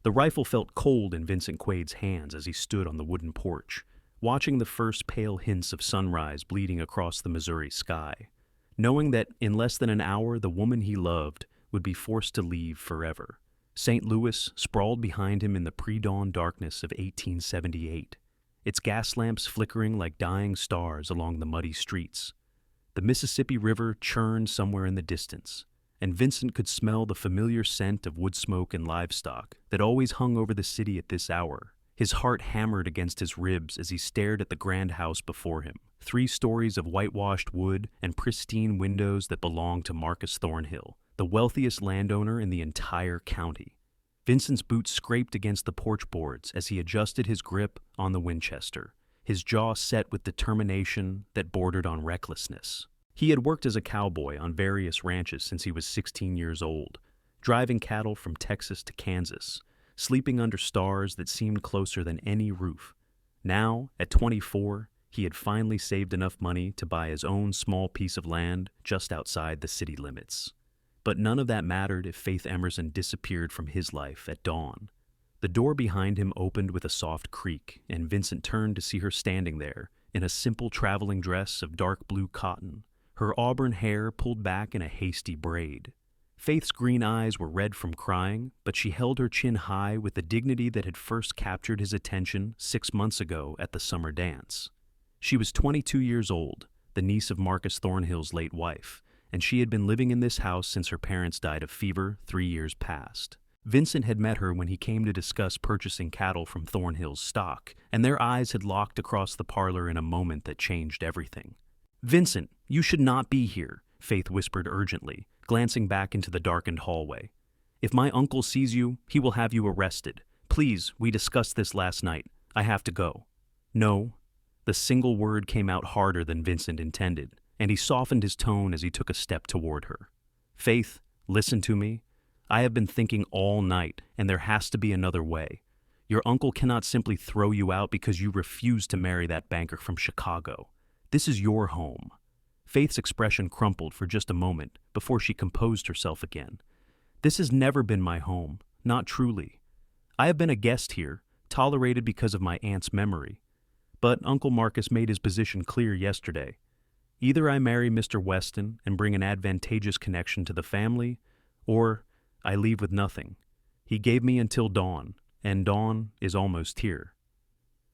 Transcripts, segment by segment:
The rifle felt cold in Vincent Quade's hands as he stood on the wooden porch, watching the first pale hints of sunrise bleeding across the Missouri sky, knowing that in less than an hour the woman he loved would be forced to leave forever. St. Louis sprawled behind him in the pre-dawn darkness of 1878, its gas lamps flickering like dying stars along the muddy streets. The Mississippi River churned somewhere in the distance, and Vincent could smell the familiar scent of wood smoke and livestock that always hung over the city at this hour. His heart hammered against his ribs as he stared at the grand house before him, 3 stories of whitewashed wood and pristine windows that belonged to Marcus Thornhill, the wealthiest landowner in the entire county. Vincent's boots scraped against the porch boards as he adjusted his grip on the Winchester, his jaw set with determination that bordered on recklessness. He had worked as a cowboy on various ranches since he was 16 years old, driving cattle from Texas to Kansas, sleeping under stars that seemed closer than any roof. Now, at 24, he had finally saved enough money to buy his own small piece of land just outside the city limits. But none of that mattered if Faith Emerson disappeared from his life at dawn. The door behind him opened with a soft creak, and Vincent turned to see her standing there in a simple traveling dress of dark blue cotton, her auburn hair pulled back in a hasty braid. Faith's green eyes were red from crying, but she held her chin high with the dignity that had first captured his attention 6 months ago at the summer dance. She was 22 years old, the niece of Marcus Thornhill's late wife, and she had been living in this house since her parents died of fever 3 years past. Vincent had met her when he came to discuss purchasing cattle from Thornhill's stock, and their eyes had locked across the parlor in a moment that changed everything. "Vincent, you should not be here," Faith whispered urgently, glancing back into the darkened hallway. "If my uncle sees you, he will have you arrested. Please, we discussed this last night. I have to go." "No." The single word came out harder than Vincent intended, and he softened his tone as he took a step toward her. "Faith, listen to me. I have been thinking all night, and there has to be another way. Your uncle cannot simply throw you out because you refuse to marry that banker from Chicago. This is your home." Faith's expression crumpled for just a moment before she composed herself again. "This has never been my home, not truly. I have been a guest here, tolerated because of my aunt's memory. But Uncle Marcus made his position clear yesterday. Either I marry Mr. Weston and bring an advantageous connection to the family, or I leave with nothing. He gave me until dawn, and dawn is almost here."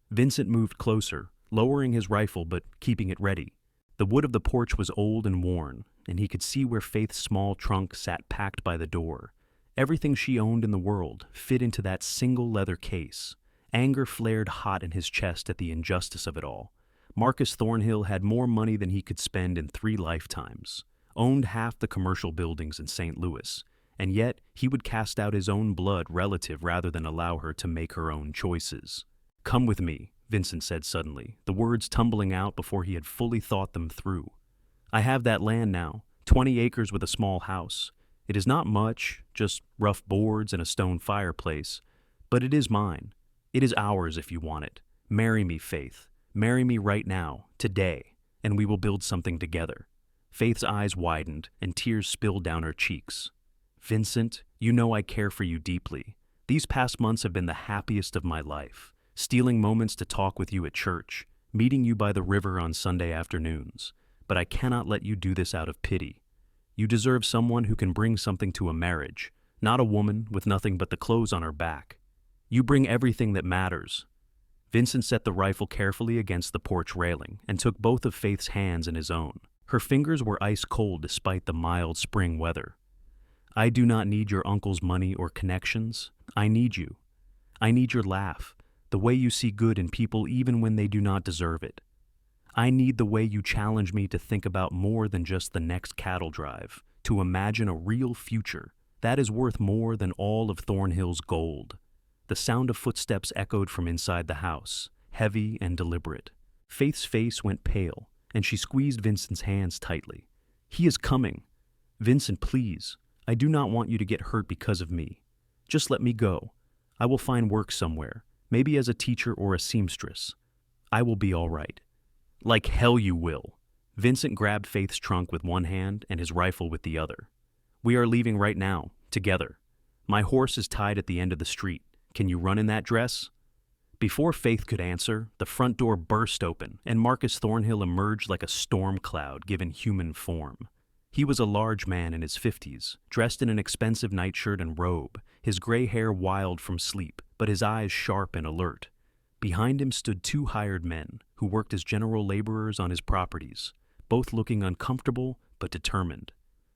Vincent moved closer, lowering his rifle but keeping it ready. The wood of the porch was old and worn, and he could see where Faith's small trunk sat packed by the door. Everything she owned in the world fit into that single leather case. Anger flared hot in his chest at the injustice of it all. Marcus Thornhill had more money than he could spend in 3 lifetimes, owned half the commercial buildings in St. Louis, and yet he would cast out his own blood relative rather than allow her to make her own choices. "Come with me," Vincent said suddenly, the words tumbling out before he had fully thought them through. "I have that land now, 20 acres with a small house. It is not much, just rough boards and a stone fireplace, but it is mine. It is ours if you want it. Marry me, Faith. Marry me right now, today, and we will build something together." Faith's eyes widened and tears spilled down her cheeks. "Vincent, you know I care for you deeply. These past months have been the happiest of my life. Stealing moments to talk with you at church, meeting you by the river on Sunday afternoons. But I cannot let you do this out of pity. You deserve someone who can bring something to a marriage, not a woman with nothing but the clothes on her back. You bring everything that matters." Vincent set the rifle carefully against the porch railing and took both of Faith's hands in his own. Her fingers were ice cold despite the mild spring weather. "I do not need your uncle's money or connections. I need you. I need your laugh, the way you see good in people even when they do not deserve it. I need the way you challenge me to think about more than just the next cattle drive, to imagine a real future. That is worth more than all of Thornhill's gold." The sound of footsteps echoed from inside the house, heavy and deliberate. Faith's face went pale, and she squeezed Vincent's hands tightly. "He is coming. Vincent, please. I do not want you to get hurt because of me. Just let me go. I will find work somewhere, maybe as a teacher or a seamstress. I will be all right." "Like hell you will." Vincent grabbed Faith's trunk with one hand and his rifle with the other. "We are leaving right now, together. My horse is tied at the end of the street. Can you run in that dress?" Before Faith could answer, the front door burst open, and Marcus Thornhill emerged like a storm cloud given human form. He was a large man in his 50s, dressed in an expensive nightshirt and robe, his gray hair wild from sleep, but his eyes sharp and alert. Behind him stood 2 hired men, who worked as general laborers on his properties, both looking uncomfortable but determined.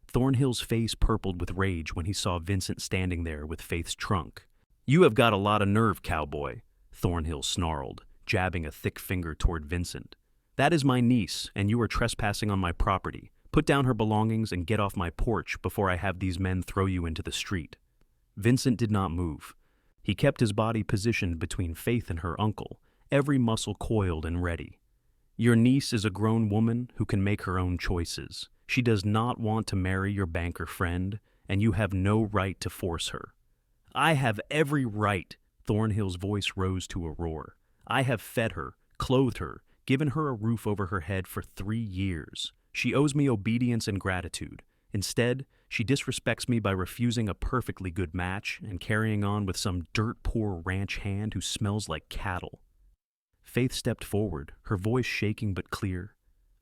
Thornhill's face purpled with rage when he saw Vincent standing there with Faith's trunk. "You have got a lot of nerve, cowboy," Thornhill snarled, jabbing a thick finger toward Vincent. "That is my niece, and you are trespassing on my property. Put down her belongings and get off my porch before I have these men throw you into the street." Vincent did not move. He kept his body positioned between Faith and her uncle, every muscle coiled and ready. "Your niece is a grown woman who can make her own choices. She does not want to marry your banker friend, and you have no right to force her." "I have every right," Thornhill's voice rose to a roar. "I have fed her, clothed her, given her a roof over her head for 3 years. She owes me obedience and gratitude. Instead, she disrespects me by refusing a perfectly good match and carrying on with some dirt-poor ranch hand who smells like cattle." Faith stepped forward, her voice shaking but clear.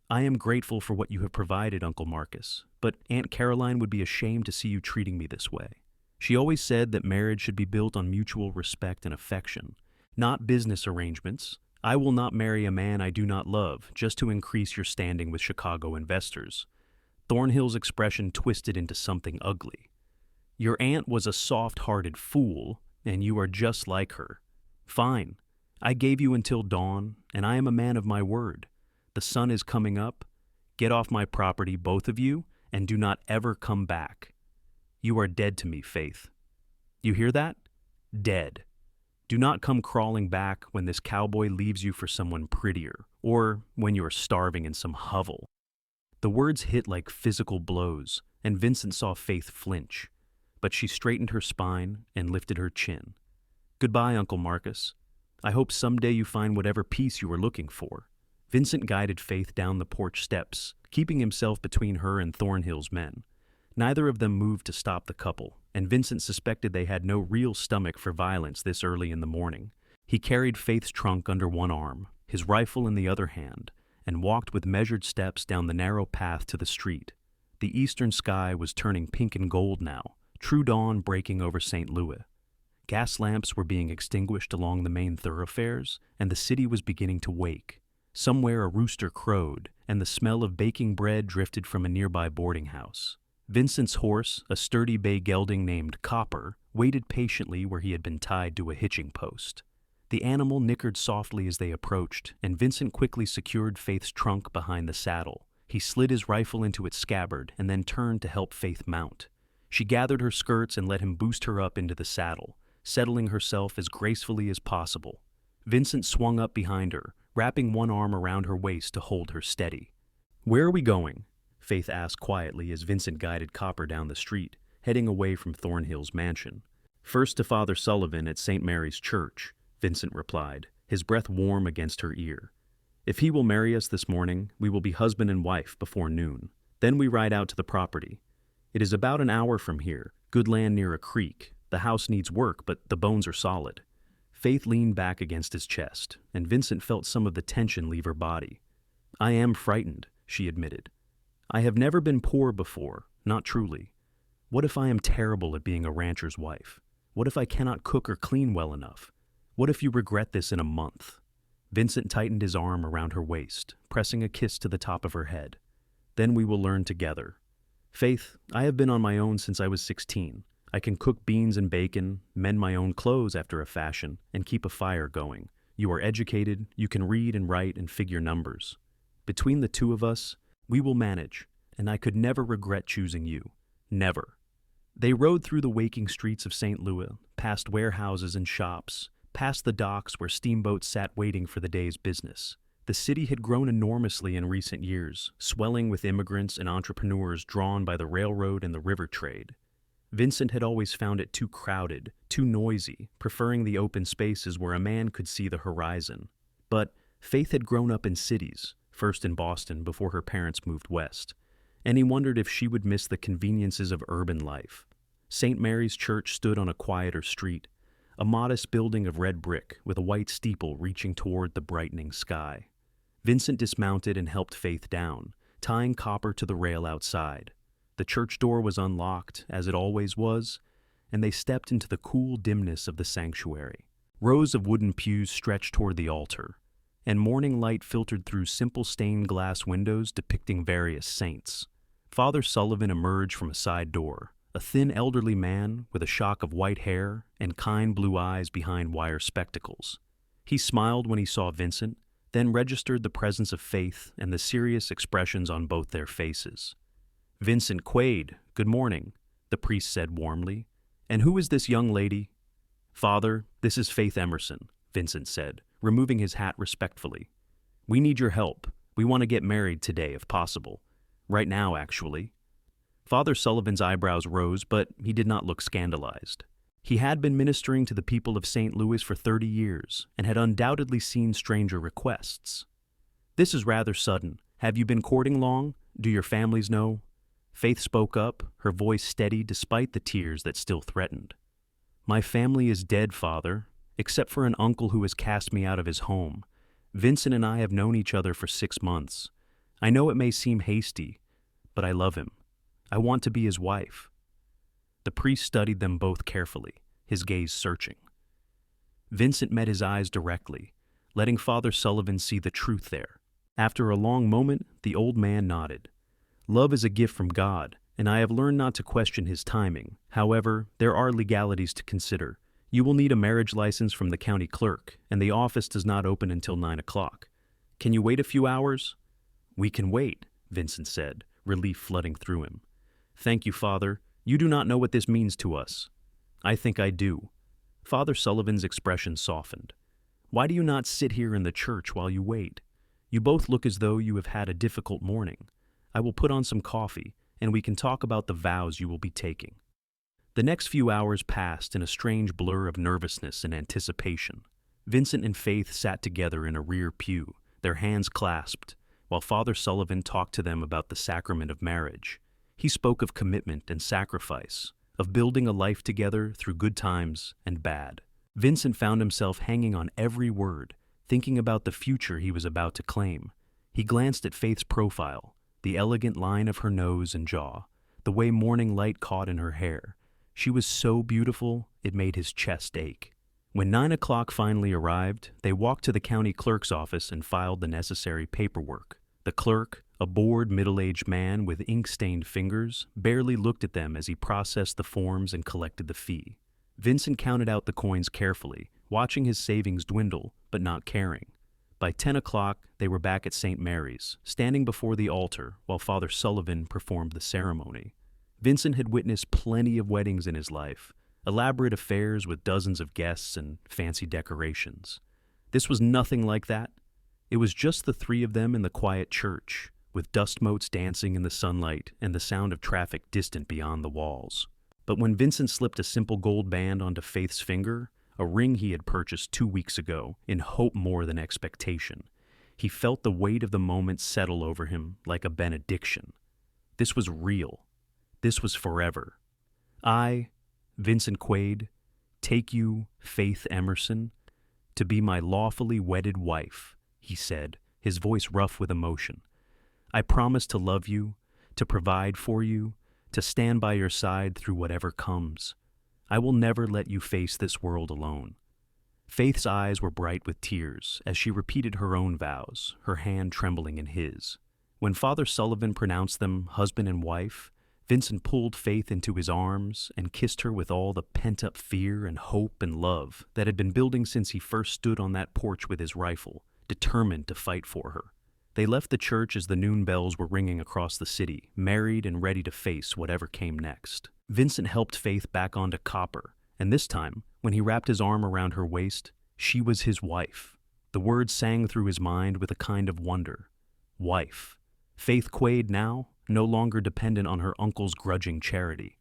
"I am grateful for what you have provided, Uncle Marcus, but Aunt Caroline would be ashamed to see you treating me this way. She always said that marriage should be built on mutual respect and affection, not business arrangements. I will not marry a man I do not love just to increase your standing with Chicago investors." Thornhill's expression twisted into something ugly. "Your aunt was a soft-hearted fool, and you are just like her. Fine. I gave you until dawn, and I am a man of my word. The sun is coming up. Get off my property, both of you, and do not ever come back. You are dead to me, Faith. You hear that? Dead. Do not come crawling back when this cowboy leaves you for someone prettier, or when you are starving in some hovel." The words hit like physical blows, and Vincent saw Faith flinch, but she straightened her spine and lifted her chin. "Goodbye, Uncle Marcus. I hope someday you find whatever peace you are looking for." Vincent guided Faith down the porch steps, keeping himself between her and Thornhill's men. Neither of them moved to stop the couple, and Vincent suspected they had no real stomach for violence this early in the morning. He carried Faith's trunk under one arm, his rifle in the other hand, and walked with measured steps down the narrow path to the street. The eastern sky was turning pink and gold now, true dawn breaking over St. Louis. Gas lamps were being extinguished along the main thoroughfares, and the city was beginning to wake. Somewhere a rooster crowed, and the smell of baking bread drifted from a nearby boarding house. Vincent's horse, a sturdy bay gelding named Copper, waited patiently where he had been tied to a hitching post. The animal nickered softly as they approached, and Vincent quickly secured Faith's trunk behind the saddle. He slid his rifle into its scabbard and then turned to help Faith mount. She gathered her skirts and let him boost her up into the saddle, settling herself as gracefully as possible. Vincent swung up behind her, wrapping one arm around her waist to hold her steady. "Where are we going?" Faith asked quietly as Vincent guided Copper down the street, heading away from Thornhill's mansion. "First to Father Sullivan at St. Mary's Church," Vincent replied, his breath warm against her ear. "If he will marry us this morning, we will be husband and wife before noon. Then we ride out to the property. It is about an hour from here, good land near a creek. The house needs work, but the bones are solid." Faith leaned back against his chest, and Vincent felt some of the tension leave her body. "I am frightened," she admitted. "I have never been poor before, not truly. What if I am terrible at being a rancher's wife? What if I cannot cook or clean well enough? What if you regret this in a month?" Vincent tightened his arm around her waist, pressing a kiss to the top of her head. "Then we will learn together. Faith, I have been on my own since I was 16. I can cook beans and bacon, mend my own clothes after a fashion, and keep a fire going. You are educated, you can read and write and figure numbers. Between the two of us, we will manage, and I could never regret choosing you. Never." They rode through the waking streets of St. Louis, past warehouses and shops, past the docks where steamboats sat waiting for the day's business. The city had grown enormously in recent years, swelling with immigrants and entrepreneurs drawn by the railroad and the river trade. Vincent had always found it too crowded, too noisy, preferring the open spaces where a man could see the horizon. But Faith had grown up in cities, first in Boston before her parents moved west, and he wondered if she would miss the conveniences of urban life. St. Mary's Church stood on a quieter street, a modest building of red brick with a white steeple reaching toward the brightening sky. Vincent dismounted and helped Faith down, tying copper to the rail outside. The church door was unlocked, as it always was, and they stepped into the cool dimness of the sanctuary. Rows of wooden pews stretched toward the altar, and morning light filtered through simple stained glass windows depicting various saints. Father Sullivan emerged from a side door, a thin elderly man with a shock of white hair and kind blue eyes behind wire spectacles. He smiled when he saw Vincent, then registered the presence of Faith and the serious expressions on both their faces. "Vincent Quade, good morning," the priest said warmly. "And who is this young lady?" "Father, this is Faith Emerson," Vincent said, removing his hat respectfully. "We need your help. We want to get married today, if possible. Right now, actually." Father Sullivan's eyebrows rose, but he did not look scandalized. He had been ministering to the people of St. Louis for 30 years and had undoubtedly seen stranger requests. "This is rather sudden. Have you been courting long? Do your families know?" Faith spoke up, her voice steady despite the tears that still threatened. "My family is dead, Father, except for an uncle who has cast me out of his home. Vincent and I have known each other for 6 months. I know it may seem hasty, but I love him. I want to be his wife." The priest studied them both carefully, his gaze searching. Vincent met his eyes directly, letting Father Sullivan see the truth there. After a long moment, the old man nodded. "Love is a gift from God, and I have learned not to question his timing. However, there are legalities to consider. You will need a marriage license from the county clerk, and the office does not open until 9 o'clock. Can you wait a few hours?" "We can wait," Vincent said, relief flooding through him. "Thank you, Father. You do not know what this means to us." "I think I do." Father Sullivan's expression softened. "Why do you not sit here in the church while you wait? You both look as though you have had a difficult morning. I will put on some coffee, and we can talk about the vows you will be taking." The next few hours passed in a strange blur of nervousness and anticipation. Vincent and Faith sat together in a rear pew, their hands clasped, while Father Sullivan talked to them about the sacrament of marriage. He spoke of commitment and sacrifice, of building a life together through good times and bad. Vincent found himself hanging on every word, thinking about the future he was about to claim. He glanced at Faith's profile, the elegant line of her nose and jaw, the way morning light caught in her hair. She was so beautiful, it made his chest ache. When 9 o'clock finally arrived, they walked to the county clerk's office and filed the necessary paperwork. The clerk, a bored, middle-aged man with ink-stained fingers, barely looked at them as he processed the forms and collected the fee. Vincent counted out the coins carefully, watching his savings dwindle, but not caring. By 10 o'clock, they were back at St. Mary's, standing before the altar while Father Sullivan performed the ceremony. Vincent had witnessed plenty of weddings in his life, elaborate affairs with dozens of guests and fancy decorations. This was nothing like that. It was just the three of them in the quiet church, with dust motes dancing in the sunlight and the sound of traffic distant beyond the walls. But when Vincent slipped a simple gold band onto Faith's finger, a ring he had purchased 2 weeks ago, in hope more than expectation, he felt the weight of the moment settle over him like a benediction. This was real. This was forever. "I, Vincent Quade, take you, Faith Emerson, to be my lawfully wedded wife," he said, his voice rough with emotion. "I promise to love you, to provide for you, to stand by your side through whatever comes. I will never let you face this world alone." Faith's eyes were bright with tears as she repeated her own vows, her hand trembling in his. When Father Sullivan pronounced them husband and wife, Vincent pulled Faith into his arms and kissed her with all the pent-up fear and hope and love that had been building since he first stood on that porch with his rifle, determined to fight for her. They left the church as the noon bells were ringing across the city, married and ready to face whatever came next. Vincent helped Faith back onto copper, and this time, when he wrapped his arm around her waist, she was his wife. The words sang through his mind with a kind of wonder. Wife. Faith Quade now, no longer dependent on her uncle's grudging charity.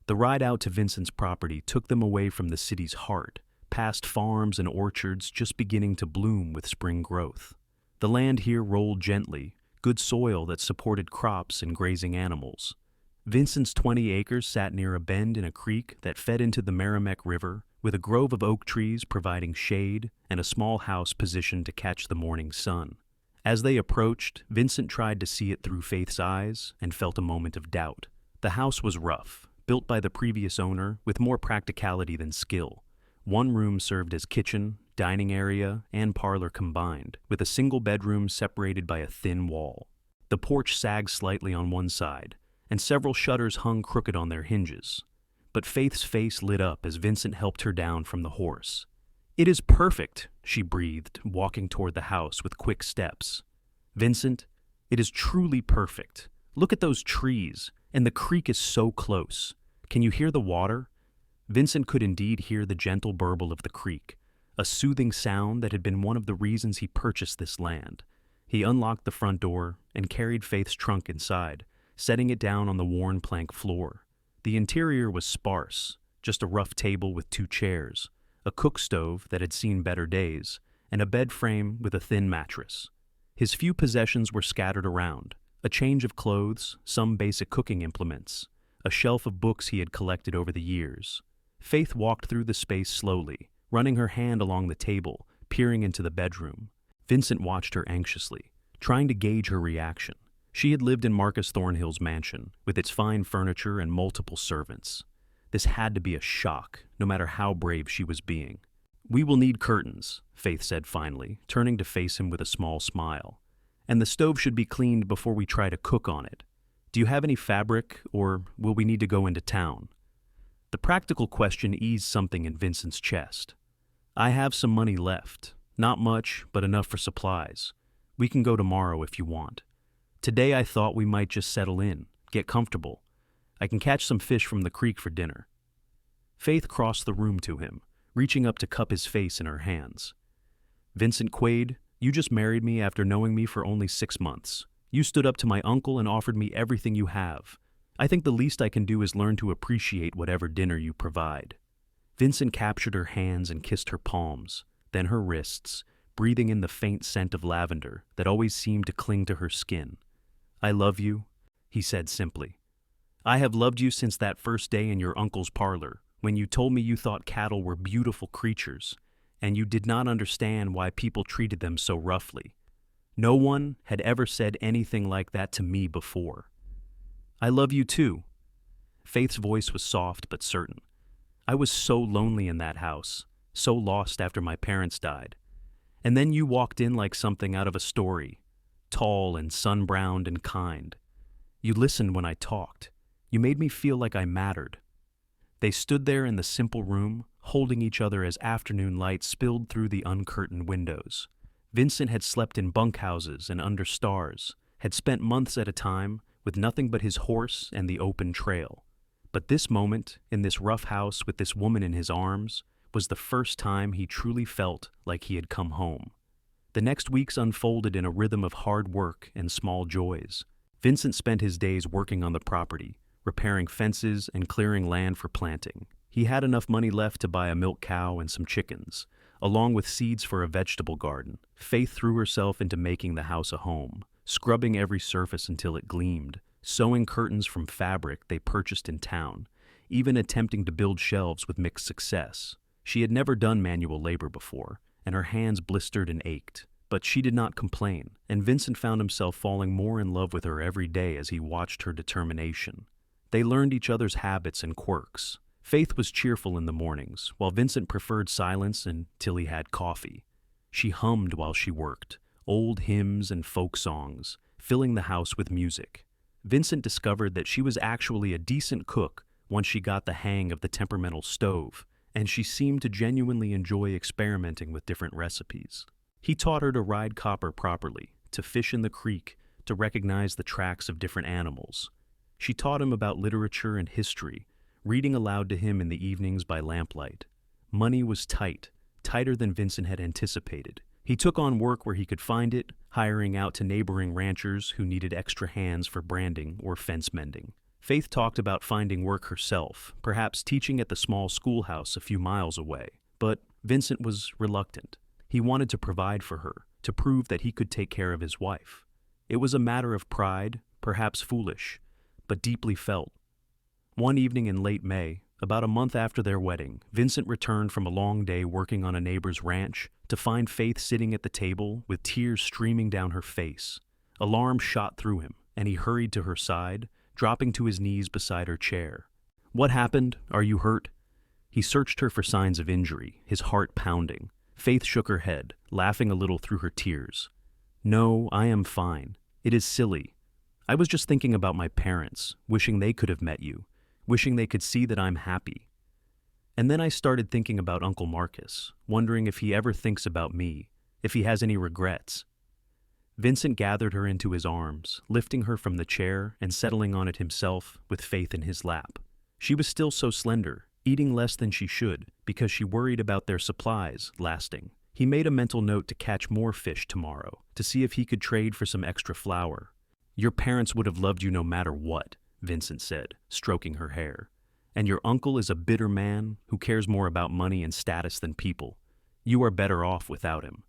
The ride out to Vincent's property took them away from the city's heart, past farms and orchards just beginning to bloom with spring growth. The land here rolled gently, good soil that supported crops and grazing animals. Vincent's 20 acres sat near a bend in a creek that fed into the Merrimack River, with a grove of oak trees providing shade and a small house positioned to catch the morning sun. As they approached, Vincent tried to see it through Faith's eyes and felt a moment of doubt. The house was rough, built by the previous owner with more practicality than skill. One room served as kitchen, dining area, and parlor combined, with a single bedroom separated by a thin wall. The porch sagged slightly on one side, and several shutters hung crooked on their hinges. But Faith's face lit up as Vincent helped her down from the horse. "It is perfect," she breathed, walking toward the house with quick steps. "Vincent, it is truly perfect. Look at those trees, and the creek is so close. Can you hear the water?" Vincent could indeed hear the gentle burble of the creek, a soothing sound that had been one of the reasons he purchased this land. He unlocked the front door and carried Faith's trunk inside, setting it down on the worn plank floor. The interior was sparse, just a rough table with 2 chairs, a cook stove that had seen better days, and a bed frame with a thin mattress. His few possessions were scattered around: a change of clothes, some basic cooking implements, a shelf of books he had collected over the years. Faith walked through the space slowly, running her hand along the table, peering into the bedroom. Vincent watched her anxiously, trying to gauge her reaction. She had lived in Marcus Thornhill's mansion, with its fine furniture and multiple servants. This had to be a shock, no matter how brave she was being. "We will need curtains," Faith said finally, turning to face him with a small smile. "And the stove should be cleaned before we try to cook on it. Do you have any fabric, or will we need to go into town?" The practical question eased something in Vincent's chest. "I have some money left. Not much, but enough for supplies. We can go tomorrow if you want. Today I thought we might just settle in, get comfortable. I can catch some fish from the creek for dinner." Faith crossed the room to him, reaching up to cup his face in her hands. "Vincent Quade, you just married me after knowing me for only 6 months. You stood up to my uncle and offered me everything you have. I think the least I can do is learn to appreciate whatever dinner you provide." Vincent captured her hands and kissed her palms, then her wrists, breathing in the faint scent of lavender that always seemed to cling to her skin. "I love you," he said simply. "I have loved you since that first day in your uncle's parlor, when you told me you thought cattle were beautiful creatures, and you did not understand why people treated them so roughly. No one had ever said anything like that to me before." "I love you too." Faith's voice was soft but certain. "I was so lonely in that house, so lost after my parents died. And then you walked in like something out of a story, tall and sun-browned and kind. You listened when I talked. You made me feel like I mattered." They stood there in the simple room, holding each other as afternoon light spilled through the uncurtained windows. Vincent had slept in bunkhouses and under stars, had spent months at a time with nothing but his horse and the open trail. But this moment, in this rough house with this woman in his arms, was the first time he truly felt like he had come home. The next weeks unfolded in a rhythm of hard work and small joys. Vincent spent his days working on the property, repairing fences and clearing land for planting. He had enough money left to buy a milk cow and some chickens, along with seeds for a vegetable garden. Faith threw herself into making the house a home, scrubbing every surface until it gleamed, sewing curtains from fabric they purchased in town, even attempting to build shelves with mixed success. She had never done manual labor before, and her hands blistered and ached. But she did not complain, and Vincent found himself falling more in love with her every day as he watched her determination. They learned each other's habits and quirks. Faith was cheerful in the mornings, while Vincent preferred silence until he had coffee. She hummed while she worked, old hymns and folk songs, filling the house with music. Vincent discovered that she was actually a decent cook once she got the hang of the temperamental stove, and she seemed to genuinely enjoy experimenting with different recipes. He taught her to ride copper properly, to fish in the creek, to recognize the tracks of different animals. She taught him about literature and history, reading aloud to him in the evenings by lamplight. Money was tight, tighter than Vincent had anticipated. He took on work where he could find it, hiring out to neighboring ranchers who needed extra hands for branding or fence mending. Faith talked about finding work herself, perhaps teaching at the small schoolhouse a few miles away, but Vincent was reluctant. He wanted to provide for her, to prove that he could take care of his wife. It was a matter of pride, perhaps foolish, but deeply felt. One evening in late May, about a month after their wedding, Vincent returned from a long day working on a neighbor's ranch to find Faith sitting at the table with tears streaming down her face. Alarm shot through him, and he hurried to her side, dropping to his knees beside her chair. "What happened? Are you hurt?" He searched her for signs of injury, his heart pounding. Faith shook her head, laughing a little through her tears. "No, I am fine. It is silly. I was just thinking about my parents, wishing they could have met you, wishing they could see that I'm happy. And then I started thinking about Uncle Marcus, wondering if he ever thinks about me, if he has any regrets." Vincent gathered her into his arms, lifting her from the chair and settling on it himself with Faith in his lap. She was still so slender, eating less than she should because she worried about their supplies lasting. He made a mental note to catch more fish tomorrow, to see if he could trade for some extra flour. "Your parents would have loved you no matter what," Vincent said, stroking her hair. "And your uncle is a bitter man who cares more about money and status than people. You are better off without him."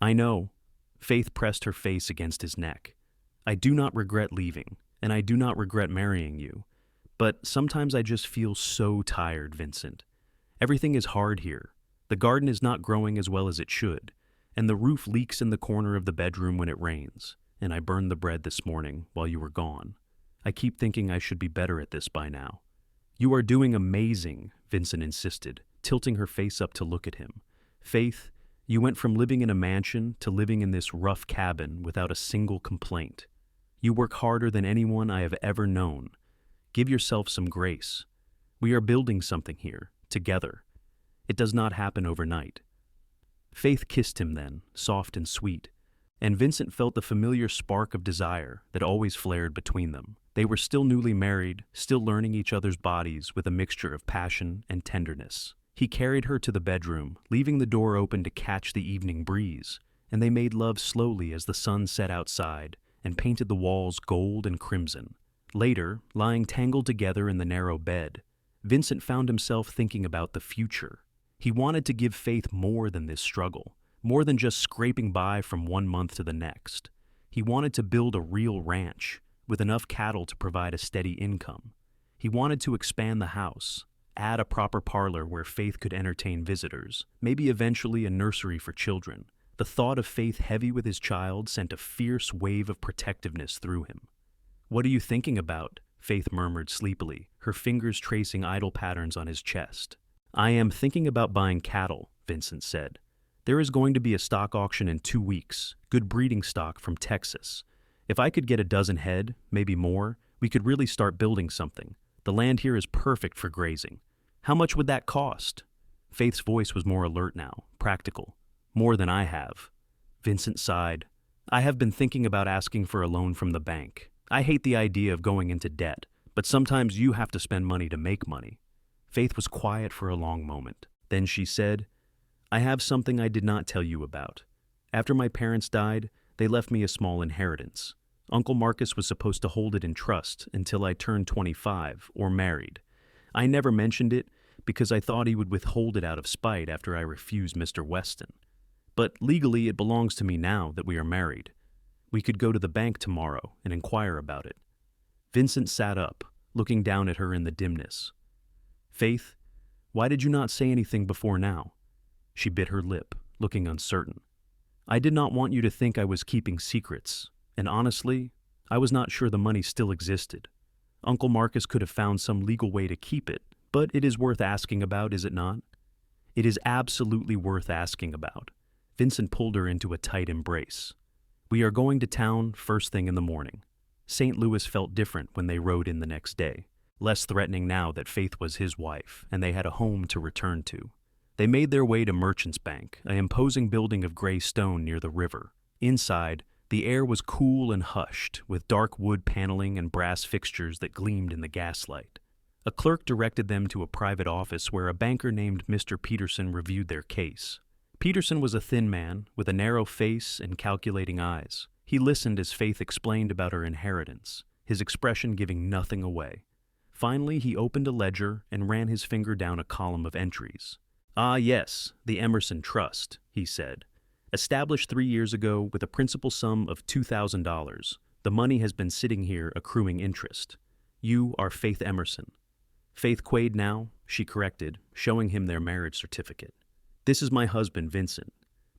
"I know." Faith pressed her face against his neck. "I do not regret leaving, and I do not regret marrying you. But sometimes I just feel so tired, Vincent. Everything is hard here. The garden is not growing as well as it should, and the roof leaks in the corner of the bedroom when it rains, and I burned the bread this morning while you were gone. I keep thinking I should be better at this by now." "You are doing amazing," Vincent insisted, tilting her face up to look at him. "Faith, you went from living in a mansion to living in this rough cabin without a single complaint. You work harder than anyone I have ever known. Give yourself some grace. We are building something here, together. It does not happen overnight." Faith kissed him then, soft and sweet, and Vincent felt the familiar spark of desire that always flared between them. They were still newly married, still learning each other's bodies with a mixture of passion and tenderness. He carried her to the bedroom, leaving the door open to catch the evening breeze, and they made love slowly as the sun set outside and painted the walls gold and crimson. Later, lying tangled together in the narrow bed, Vincent found himself thinking about the future. He wanted to give Faith more than this struggle, more than just scraping by from one month to the next. He wanted to build a real ranch, with enough cattle to provide a steady income. He wanted to expand the house, add a proper parlor where Faith could entertain visitors, maybe eventually a nursery for children. The thought of Faith heavy with his child sent a fierce wave of protectiveness through him. "What are you thinking about?" Faith murmured sleepily, her fingers tracing idle patterns on his chest. "I am thinking about buying cattle," Vincent said. "There is going to be a stock auction in 2 weeks, good breeding stock from Texas. If I could get a dozen head, maybe more, we could really start building something. The land here is perfect for grazing. How much would that cost?" Faith's voice was more alert now, practical. "More than I have." Vincent sighed. "I have been thinking about asking for a loan from the bank. I hate the idea of going into debt, but sometimes you have to spend money to make money." Faith was quiet for a long moment. Then she said, "I have something I did not tell you about. After my parents died, they left me a small inheritance. Uncle Marcus was supposed to hold it in trust until I turned 25 or married. I never mentioned it because I thought he would withhold it out of spite after I refused Mr. Weston. But legally it belongs to me now that we are married. We could go to the bank tomorrow and inquire about it." Vincent sat up, looking down at her in the dimness. "Faith, why did you not say anything before now?" She bit her lip, looking uncertain. "I did not want you to think I was keeping secrets, and honestly, I was not sure the money still existed. Uncle Marcus could have found some legal way to keep it, but it is worth asking about, is it not?" "It is absolutely worth asking about." Vincent pulled her into a tight embrace. "We are going to town first thing in the morning." St. Louis felt different when they rode in the next day, less threatening now that Faith was his wife and they had a home to return to. They made their way to Merchant's Bank, an imposing building of gray stone near the river. Inside, the air was cool and hushed, with dark wood paneling and brass fixtures that gleamed in the gaslight. A clerk directed them to a private office where a banker named Mr. Peterson reviewed their case. Peterson was a thin man with a narrow face and calculating eyes. He listened as Faith explained about her inheritance, his expression giving nothing away. Finally, he opened a ledger and ran his finger down a column of entries. "Ah, yes, the Emerson Trust," he said. "Established 3 years ago with a principal sum of $2,000. The money has been sitting here accruing interest. You are Faith Emerson." Faith Quade now, she corrected, showing him their marriage certificate. This is my husband, Vincent.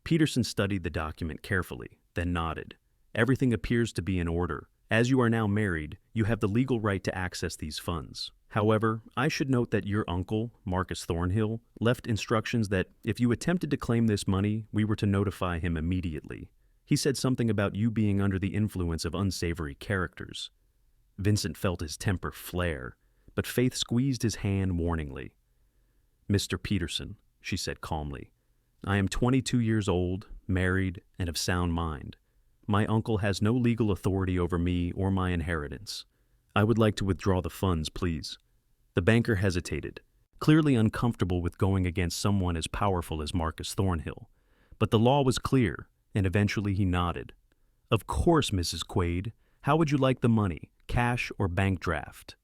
Peterson studied the document carefully, then nodded. Everything appears to be in order. As you are now married, you have the legal right to access these funds. However, I should note that your uncle, Marcus Thornhill, left instructions that if you attempted to claim this money, we were to notify him immediately. He said something about you being under the influence of unsavory characters. Vincent felt his temper flare, but Faith squeezed his hand warningly. Mr. Peterson, she said calmly, I am 22 years old, married, and of sound mind. My uncle has no legal authority over me or my inheritance. I would like to withdraw the funds, please. The banker hesitated, clearly uncomfortable with going against someone as powerful as Marcus Thornhill. But the law was clear, and eventually he nodded. Of course, Mrs. Quade. How would you like the money, cash or bank draft?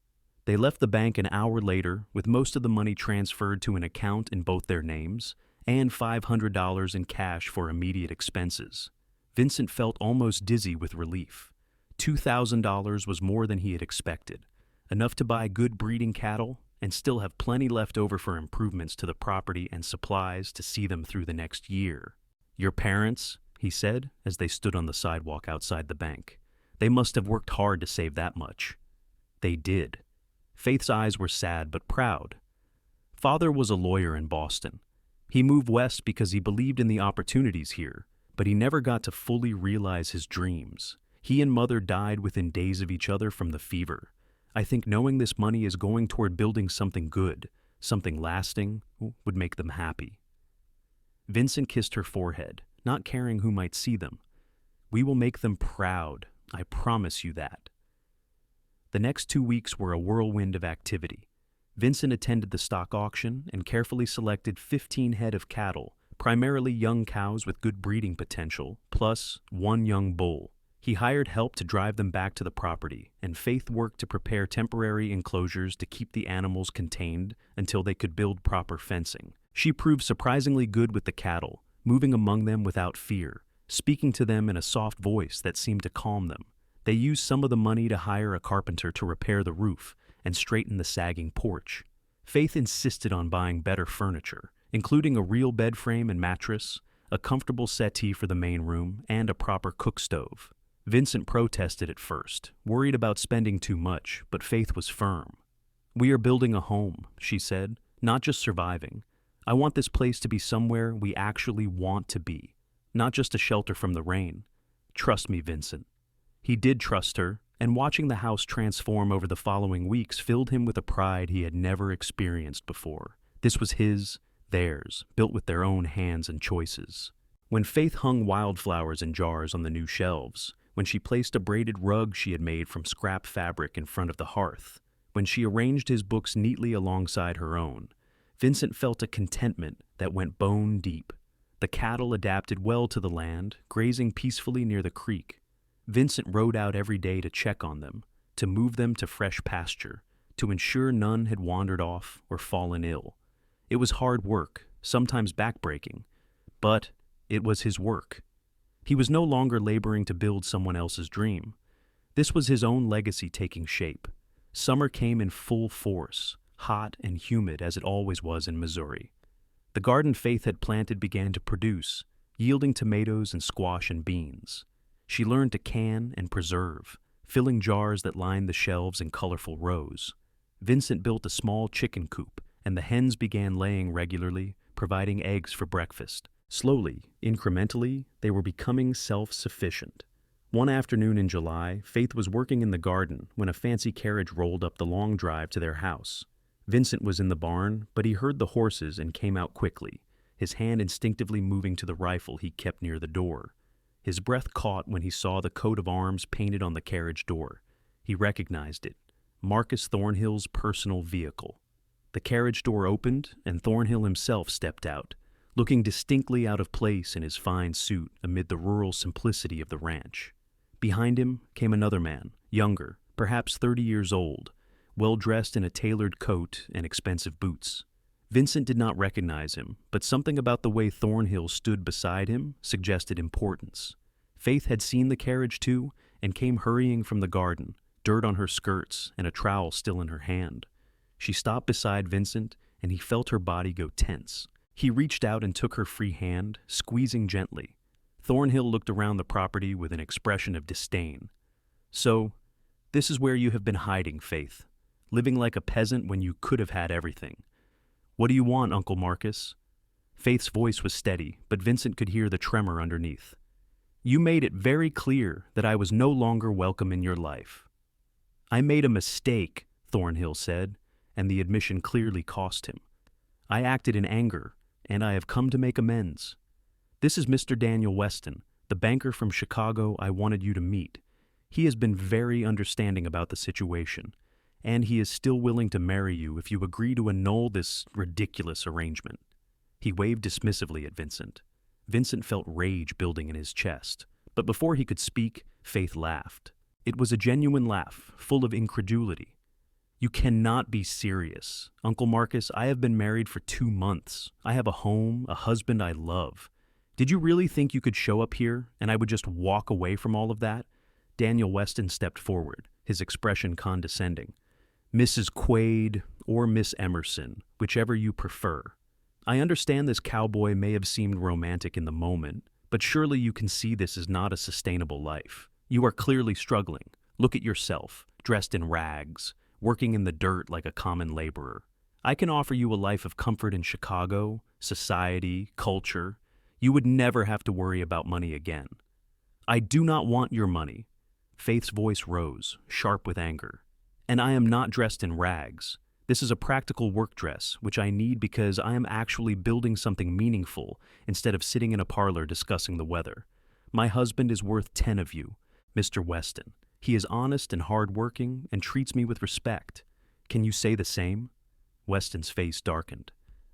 They left the bank an hour later, with most of the money transferred to an account in both their names, and $500 in cash for immediate expenses. Vincent felt almost dizzy with relief. $2,000 was more than he had expected, enough to buy good breeding cattle and still have plenty left over for improvements to the property and supplies to see them through the next year. Your parents, he said, as they stood on the sidewalk outside the bank. They must have worked hard to save that much. They did. Faith's eyes were sad but proud. Father was a lawyer in Boston. He moved west because he believed in the opportunities here, but he never got to fully realize his dreams. He and Mother died within days of each other from the fever. I think knowing this money is going toward building something good, something lasting, would make them happy. Vincent kissed her forehead, not caring who might see them. We will make them proud, I promise you that. The next 2 weeks were a whirlwind of activity. Vincent attended the stock auction and carefully selected 15 head of cattle, primarily young cows with good breeding potential, plus 1 young bull. He hired help to drive them back to the property, and Faith worked to prepare temporary enclosures to keep the animals contained until they could build proper fencing. She proved surprisingly good with the cattle, moving among them without fear, speaking to them in a soft voice that seemed to calm them. They used some of the money to hire a carpenter to repair the roof and straighten the sagging porch. Faith insisted on buying better furniture, including a real bed frame and mattress, a comfortable settee for the main room, and a proper cook stove. Vincent protested at first, worried about spending too much, but Faith was firm. We are building a home, she said, not just surviving. I want this place to be somewhere we actually want to be, not just a shelter from the rain. Trust me, Vincent. He did trust her, and watching the house transform over the following weeks filled him with a pride he had never experienced before. This was his, theirs, built with their own hands and choices. When Faith hung wildflowers in jars on the new shelves, when she placed a braided rug she had made from scrap fabric in front of the hearth, when she arranged his books neatly alongside her own, Vincent felt a contentment that went bone deep. The cattle adapted well to the land, grazing peacefully near the creek. Vincent rode out every day to check on them, to move them to fresh pasture, to ensure none had wandered off or fallen ill. It was hard work, sometimes backbreaking, but it was his work. He was no longer laboring to build someone else's dream. This was his own legacy taking shape. Summer came in full force, hot and humid as it always was in Missouri. The garden Faith had planted began to produce, yielding tomatoes and squash and beans. She learned to can and preserve, filling jars that lined the shelves in colorful rows. Vincent built a small chicken coop, and the hens began laying regularly, providing eggs for breakfast. Slowly, incrementally, they were becoming self-sufficient. One afternoon in July, Faith was working in the garden when a fancy carriage rolled up the long drive to their house. Vincent was in the barn, but he heard the horses and came out quickly, his hand instinctively moving to the rifle he kept near the door. His breath caught when he saw the coat of arms painted on the carriage door. He recognized it, Marcus Thornhill's personal vehicle. The carriage door opened, and Thornhill himself stepped out, looking distinctly out of place in his fine suit amid the rural simplicity of the ranch. Behind him came another man, younger, perhaps 30 years old, well-dressed in a tailored coat and expensive boots. Vincent did not recognize him, but something about the way Thornhill stood beside him suggested importance. Faith had seen the carriage too, and came hurrying from the garden, dirt on her skirts and a trowel still in her hand. She stopped beside Vincent, and he felt her body go tense. He reached out and took her free hand, squeezing gently. Thornhill looked around the property with an expression of disdain. "So, this is where you have been hiding, Faith, living like a peasant when you could have had everything. What do you want, Uncle Marcus?" Faith's voice was steady, but Vincent could hear the tremor underneath. "You made it very clear that I was no longer welcome in your life." "I made a mistake," Thornhill said, and the admission clearly cost him. "I acted in anger, and I have come to make amends. This is Mr. Daniel Weston, the banker from Chicago I wanted you to meet. He has been very understanding about the situation, and he is still willing to marry you if you agree to annul this ridiculous arrangement." He waved dismissively at Vincent. Vincent felt rage building in his chest, but before he could speak, Faith laughed. It was a genuine laugh, full of incredulity. "You cannot be serious. Uncle Marcus, I have been married for 2 months. I have a home, a husband I love. Did you really think you could show up here and I would just walk away from all of that?" Daniel Weston stepped forward, his expression condescending. "Mrs. Quade or Miss Emerson, whichever you prefer. I understand this cowboy may have seemed romantic in the moment, but surely you can see this is not a sustainable life. You are clearly struggling. Look at yourself, dressed in rags, working in the dirt like a common laborer. I can offer you a life of comfort in Chicago, society, culture. You would never have to worry about money again." "I do not want your money." Faith's voice rose, sharp with anger. "And I am not dressed in rags. This is a practical work dress, which I need because I am actually building something meaningful instead of sitting in a parlor discussing the weather. My husband is worth 10 of you, Mr. Weston. He is honest and hard-working and treats me with respect. Can you say the same?" Weston's face darkened.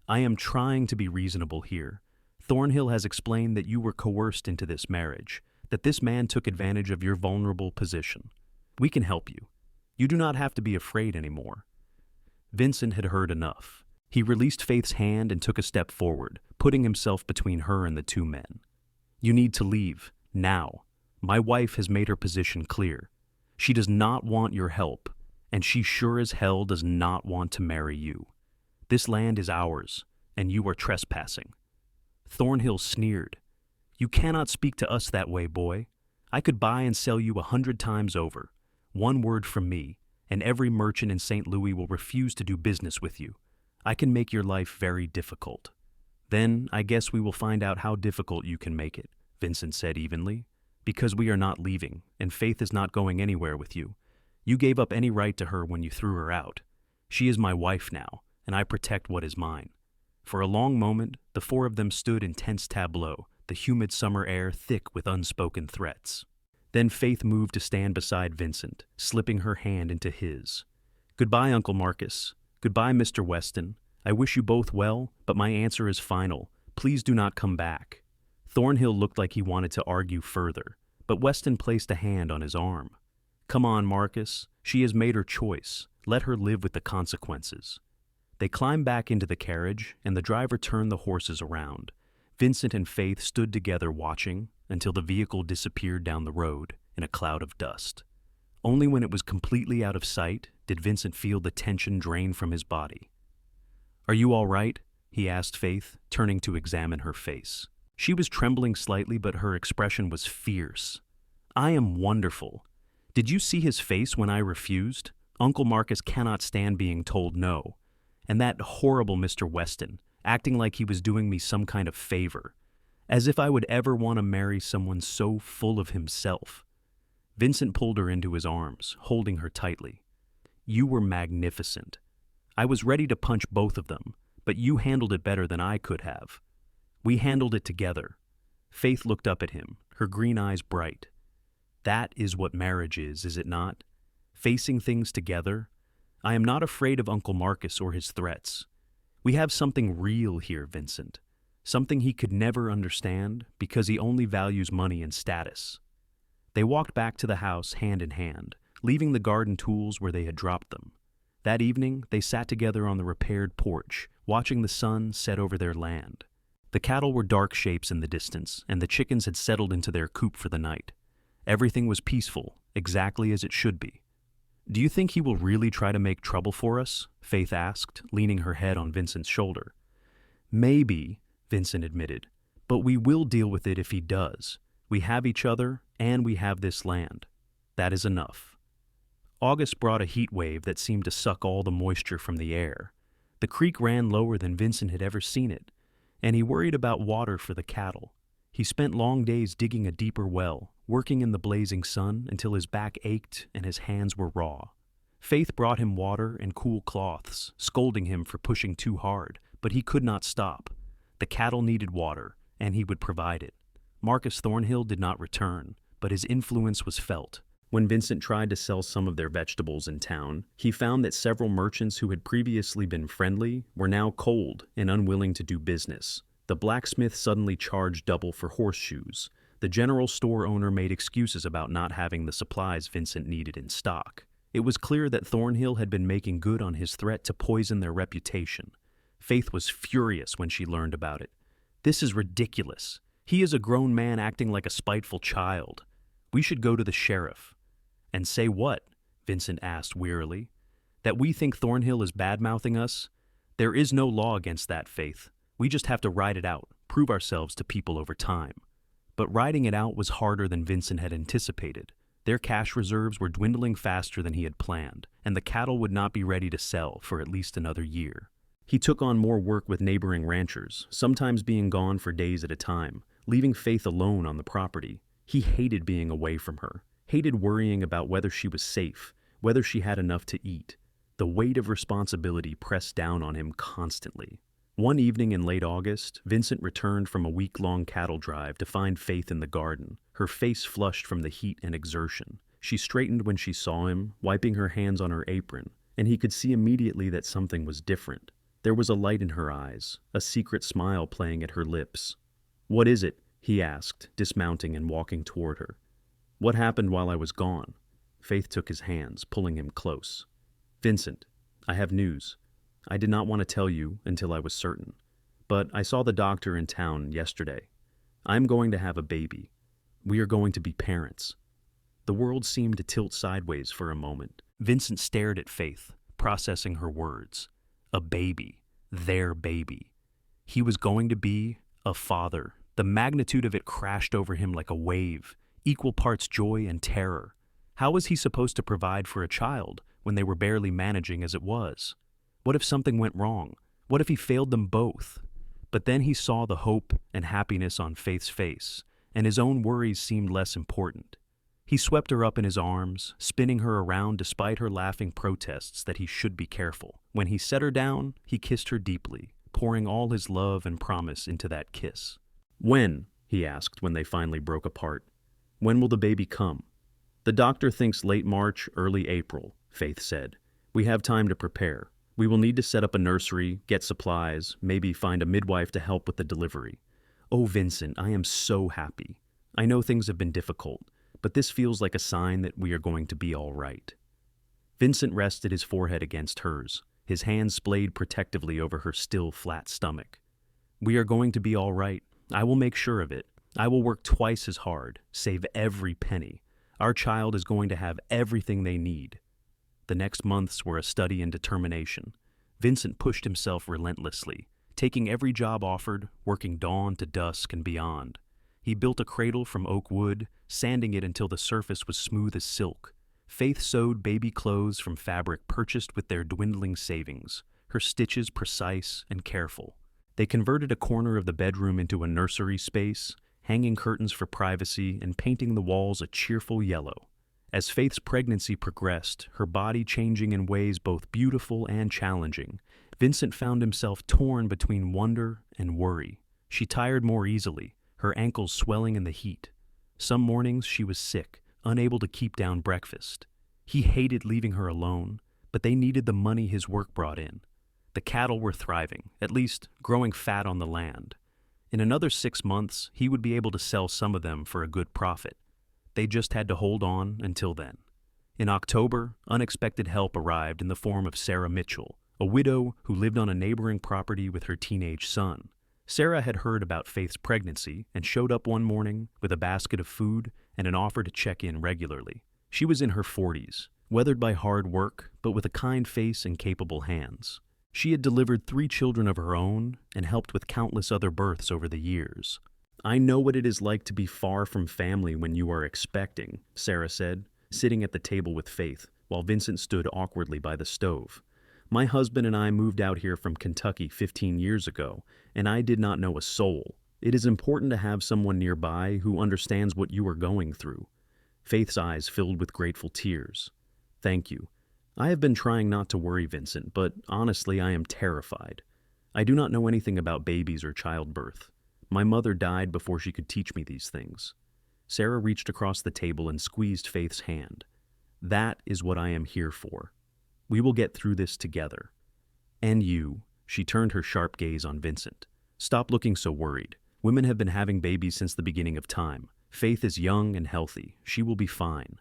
"I am trying to be reasonable here. Thornhill has explained that you were coerced into this marriage, that this man took advantage of your vulnerable position. We can help you. You do not have to be afraid anymore." Vincent had heard enough. He released Faith's hand and took a step forward, putting himself between her and the two men. "You need to leave, now. My wife has made her position clear. She does not want your help, and she sure as hell does not want to marry you. This land is ours, and you are trespassing." Thornhill sneered. "You cannot speak to us that way, boy. I could buy and sell you 100 times over. One word from me, and every merchant in St. Louis will refuse to do business with you. I can make your life very difficult." "Then I guess we will find out how difficult you can make it," Vincent said evenly, "because we are not leaving, and Faith is not going anywhere with you. You gave up any right to her when you threw her out. She is my wife now, and I protect what is mine." For a long moment, the four of them stood in tense tableau, the humid summer air thick with unspoken threats. Then Faith moved to stand beside Vincent, slipping her hand into his. "Goodbye, Uncle Marcus. Goodbye, Mr. Weston. I wish you both well, but my answer is final. Please do not come back." Thornhill looked like he wanted to argue further, but Weston placed a hand on his arm. "Come on, Marcus. She has made her choice. Let her live with the consequences." They climbed back into the carriage, and the driver turned the horses around. Vincent and Faith stood together watching until the vehicle disappeared down the road in a cloud of dust. Only when it was completely out of sight did Vincent feel the tension drain from his body. "Are you all right?" he asked Faith, turning to examine her face. She was trembling slightly, but her expression was fierce. "I am wonderful. Did you see his face when I refused? Uncle Marcus cannot stand being told no. And that horrible Mr. Weston, acting like he was doing me some kind of favor. As if I would ever want to marry someone so full of himself." Vincent pulled her into his arms, holding her tightly. "You were magnificent. I was ready to punch both of them, but you handled it better than I could have. We handled it together." Faith looked up at him, her green eyes bright. "That is what marriage is it not? Facing things together. I am not afraid of Uncle Marcus or his threats. We have something real here, Vincent. Something he could never understand because he only values money and status." They walked back to the house hand in hand, leaving the garden tools where they had dropped them. That evening, they sat together on the repaired porch, watching the sun set over their land. The cattle were dark shapes in the distance, and the chickens had settled into their coop for the night. Everything was peaceful, exactly as it should be. "Do you think he will really try to make trouble for us?" Faith asked, leaning her head on Vincent's shoulder. "Maybe," Vincent admitted, "but we will deal with it if he does. We have each other, and we have this land. That is enough." August brought a heat wave that seemed to suck all the moisture from the air. The creek ran lower than Vincent had ever seen it, and he worried about water for the cattle. He spent long days digging a deeper well, working in the blazing sun until his back ached and his hands were raw. Faith brought him water and cool cloths, scolding him for pushing too hard, but he could not stop. The cattle needed water, and he would provide it. Marcus Thornhill did not return, but his influence was felt. When Vincent tried to sell some of their vegetables in town, he found that several merchants who had previously been friendly were now cold and unwilling to do business. The blacksmith suddenly charged double for horseshoes. The general store owner made excuses about not having the supplies Vincent needed in stock. It was clear that Thornhill had been making good on his threat to poison their reputation. Faith was furious when she learned about it. "This is ridiculous. He is a grown man acting like a spiteful child. We should go to the sheriff." "And say what?" Vincent asked wearily. "That we think Thornhill is bad-mouthing us? There is no law against that, Faith. We just have to ride it out, prove ourselves to people over time." But riding it out was harder than Vincent had anticipated. Their cash reserves were dwindling faster than he had planned, and the cattle would not be ready to sell for at least another year. He took on more work with neighboring ranchers, sometimes being gone for days at a time, leaving Faith alone on the property. He hated being away from her, hated worrying about whether she was safe, whether she had enough to eat. The weight of responsibility pressed down on him constantly. One evening in late August, Vincent returned from a week-long cattle drive to find Faith in the garden, her face flushed from the heat and exertion. She straightened when she saw him, wiping her hands on her apron, and he could see immediately that something was different. There was a light in her eyes, a secret smile playing at her lips. "What is it?" he asked, dismounting and walking toward her. "What happened while I was gone?" Faith took his hands, pulling him close. "Vincent, I have news. I did not want to tell you until I was certain, but I saw the doctor in town yesterday. I'm going to have a baby. We are going to be parents." The world seemed to tilt sideways for a moment. Vincent stared at Faith, processing her words. A baby. Their baby. He was going to be a father. The magnitude of it crashed over him like a wave, equal parts joy and terror. How was he supposed to provide for a child when they were barely managing as it was? What if something went wrong? What if he failed them both? But then he saw the hope and happiness on Faith's face, and his own worries seemed less important. He swept her up in his arms, spinning her around despite her laughing protests that he should be careful. When he set her down, he kissed her deeply, pouring all his love and promise into that kiss. "When?" he asked when they finally broke apart. "When will the baby come?" "The doctor thinks late March, early April," Faith said. "We have time to prepare. We will need to set up a nursery, get supplies, maybe find a midwife to help with the delivery." "Oh, Vincent, I am so happy. I know things have been difficult, but this feels like a sign that we are going to be all right." Vincent rested his forehead against hers, his hands splayed protectively over her still flat stomach. "We are going to be all right. I will make sure of it. I will work twice as hard, save every penny. Our child is going to have everything they need." The next months were a study in determination. Vincent pushed himself relentlessly, taking every job offered, working dawn to dusk and beyond. He built a cradle from oak wood, sanding it until the surface was smooth as silk. Faith sewed baby clothes from fabric purchased with their dwindling savings, her stitches precise and careful. They converted a corner of the bedroom into a nursery space, hanging curtains for privacy and painting the walls a cheerful yellow. As Faith's pregnancy progressed, her body changing in ways both beautiful and challenging, Vincent found himself torn between wonder and worry. She tired more easily, her ankles swelling in the heat. Some mornings she was sick, unable to keep down breakfast. He hated leaving her alone, but they needed the money his work brought in. The cattle were thriving, at least growing fat on the land. In another 6 months, he would be able to sell some of them for a good profit. They just had to hold on until then. In October, unexpected help arrived in the form of Sarah Mitchell, a widow who lived on a neighboring property with her teenage son. Sarah had heard about Faith's pregnancy and showed up one morning with a basket of food and an offer to check in regularly. She was in her 40s, weathered by hard work, but with a kind face and capable hands. She had delivered 3 children of her own and helped with countless other births over the years. "I know what it is like to be far from family when you are expecting," Sarah said, sitting at the table with Faith, while Vincent stood awkwardly by the stove. "My husband and I moved out here from Kentucky 15 years ago, and I did not know a soul. It is important to have someone nearby who understands what you are going through." Faith's eyes filled with grateful tears. "Thank you. I have been trying not to worry, Vincent, but honestly, I am terrified. I do not know anything about babies or childbirth. My mother died before she could teach me these things." Sarah reached across the table and squeezed Faith's hand. "That is what I am here for. We will get through this together. And you," she turned her sharp gaze on Vincent. "Stop looking so worried. Women have been having babies since the beginning of time. Faith is young and healthy. She will be fine."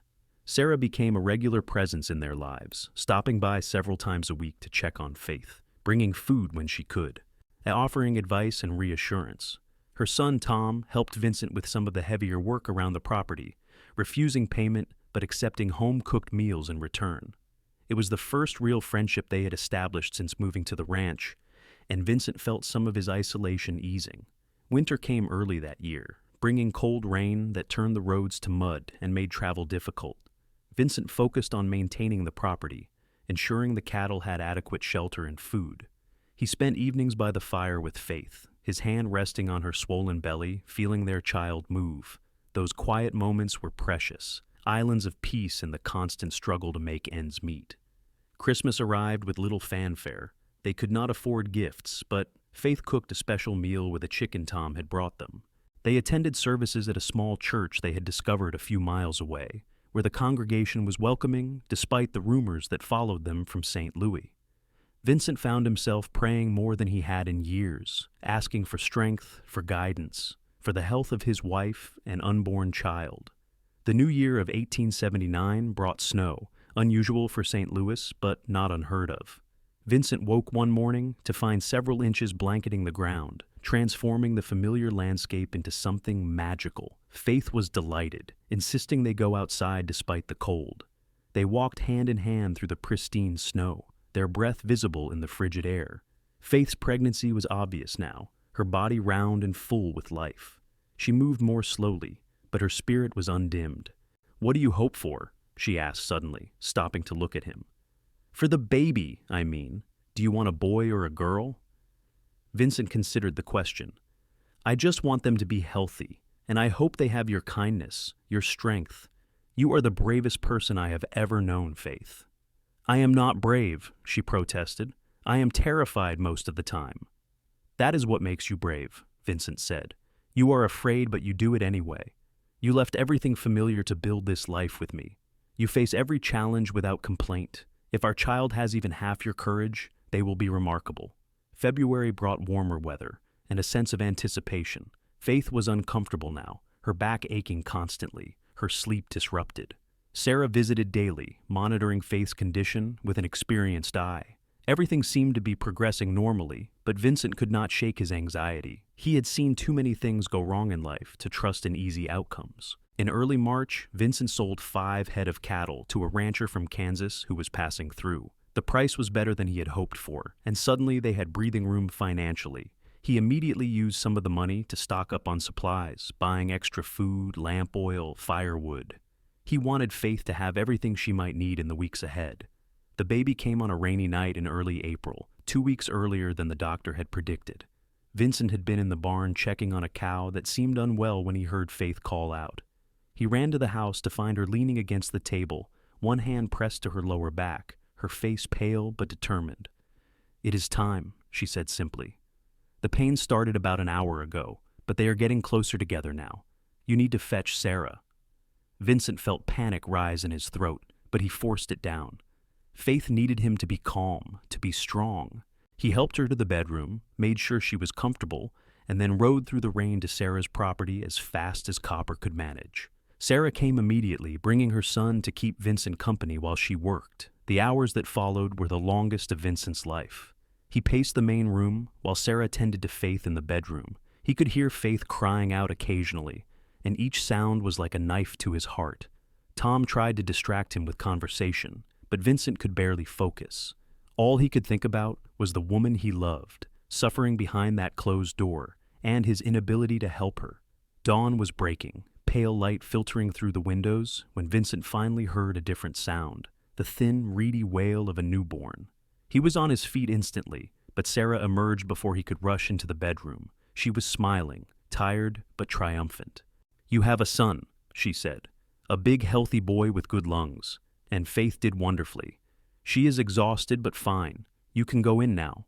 Sarah became a regular presence in their lives, stopping by several times a week to check on Faith, bringing food when she could, and offering advice and reassurance. Her son Tom helped Vincent with some of the heavier work around the property, refusing payment but accepting home-cooked meals in return. It was the first real friendship they had established since moving to the ranch, and Vincent felt some of his isolation easing. Winter came early that year, bringing cold rain that turned the roads to mud and made travel difficult. Vincent focused on maintaining the property, ensuring the cattle had adequate shelter and food. He spent evenings by the fire with Faith, his hand resting on her swollen belly, feeling their child move. Those quiet moments were precious, islands of peace in the constant struggle to make ends meet. Christmas arrived with little fanfare. They could not afford gifts, but Faith cooked a special meal with a chicken Tom had brought them. They attended services at a small church they had discovered a few miles away, where the congregation was welcoming despite the rumors that followed them from St. Louis. Vincent found himself praying more than he had in years, asking for strength, for guidance, for the health of his wife and unborn child. The new year of 1879 brought snow, unusual for St. Louis, but not unheard of. Vincent woke one morning to find several inches blanketing the ground, transforming the familiar landscape into something magical. Faith was delighted, insisting they go outside despite the cold. They walked hand in hand through the pristine snow, their breath visible in the frigid air. Faith's pregnancy was obvious now, her body round and full with life. She moved more slowly, but her spirit was undimmed. "What do you hope for?" she asked suddenly, stopping to look at him. "For the baby, I mean. Do you want a boy or a girl?" Vincent considered the question. "I just want them to be healthy, and I hope they have your kindness, your strength. You are the bravest person I have ever known, Faith." "I am not brave," she protested. "I am terrified most of the time." "That is what makes you brave," Vincent said. "You are afraid, but you do it anyway. You left everything familiar to build this life with me. You face every challenge without complaint. If our child has even half your courage, they will be remarkable." February brought warmer weather and a sense of anticipation. Faith was uncomfortable now, her back aching constantly, her sleep disrupted. Sarah visited daily, monitoring Faith's condition with an experienced eye. Everything seemed to be progressing normally, but Vincent could not shake his anxiety. He had seen too many things go wrong in life to trust in easy outcomes. In early March, Vincent sold 5 head of cattle to a rancher from Kansas who was passing through. The price was better than he had hoped for, and suddenly they had breathing room financially. He immediately used some of the money to stock up on supplies, buying extra food, lamp oil, firewood. He wanted Faith to have everything she might need in the weeks ahead. The baby came on a rainy night in early April, 2 weeks earlier than the doctor had predicted. Vincent had been in the barn checking on a cow that seemed unwell when he heard Faith call out. He ran to the house to find her leaning against the table, one hand pressed to her lower back, her face pale but determined. "It is time," she said simply. "The pain started about an hour ago, but they are getting closer together now. You need to fetch Sarah." Vincent felt panic rise in his throat, but he forced it down. Faith needed him to be calm, to be strong. He helped her to the bedroom, made sure she was comfortable, and then rode through the rain to Sarah's property as fast as Copper could manage. Sarah came immediately, bringing her son to keep Vincent company while she worked. The hours that followed were the longest of Vincent's life. He paced the main room, while Sarah tended to Faith in the bedroom. He could hear Faith crying out occasionally, and each sound was like a knife to his heart. Tom tried to distract him with conversation, but Vincent could barely focus. All he could think about was the woman he loved, suffering behind that closed door, and his inability to help her. Dawn was breaking, pale light filtering through the windows, when Vincent finally heard a different sound, the thin, reedy wail of a newborn. He was on his feet instantly, but Sarah emerged before he could rush into the bedroom. She was smiling, tired but triumphant. "You have a son," she said. "A big, healthy boy with good lungs." And Faith did wonderfully. "She is exhausted but fine. You can go in now."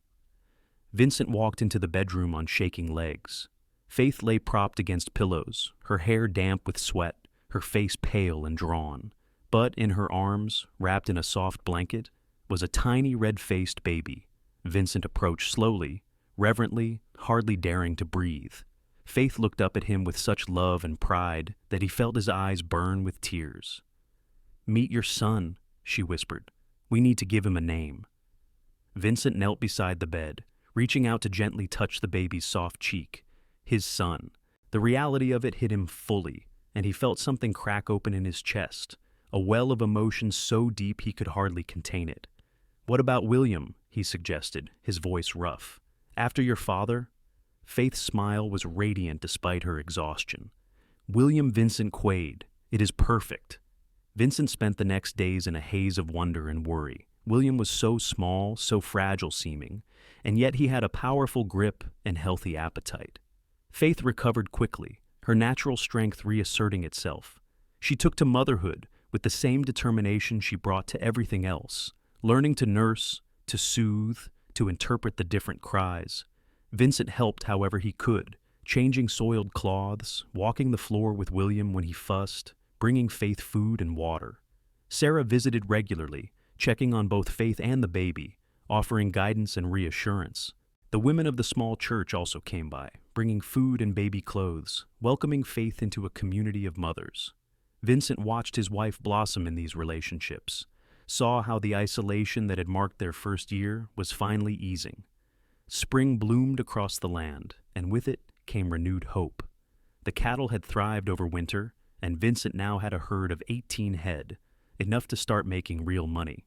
Vincent walked into the bedroom on shaking legs. Faith lay propped against pillows, her hair damp with sweat, her face pale and drawn. But in her arms, wrapped in a soft blanket, was a tiny red-faced baby. Vincent approached slowly, reverently, hardly daring to breathe. Faith looked up at him with such love and pride that he felt his eyes burn with tears. "Meet your son," she whispered. "We need to give him a name." Vincent knelt beside the bed, reaching out to gently touch the baby's soft cheek. His son. The reality of it hit him fully, and he felt something crack open in his chest, a well of emotion so deep he could hardly contain it. "What about William?" he suggested, his voice rough. "After your father?" Faith's smile was radiant despite her exhaustion. "William Vincent Quade. It is perfect." Vincent spent the next days in a haze of wonder and worry. William was so small, so fragile seeming, and yet he had a powerful grip and healthy appetite. Faith recovered quickly, her natural strength reasserting itself. She took to motherhood with the same determination she brought to everything else, learning to nurse, to soothe, to interpret the different cries. Vincent helped however he could, changing soiled cloths, walking the floor with William when he fussed, bringing Faith food and water. Sarah visited regularly, checking on both Faith and the baby, offering guidance and reassurance. The women of the small church also came by, bringing food and baby clothes, welcoming Faith into a community of mothers. Vincent watched his wife blossom in these relationships, saw how the isolation that had marked their first year was finally easing. Spring bloomed across the land, and with it came renewed hope. The cattle had thrived over winter, and Vincent now had a herd of 18 head, enough to start making real money.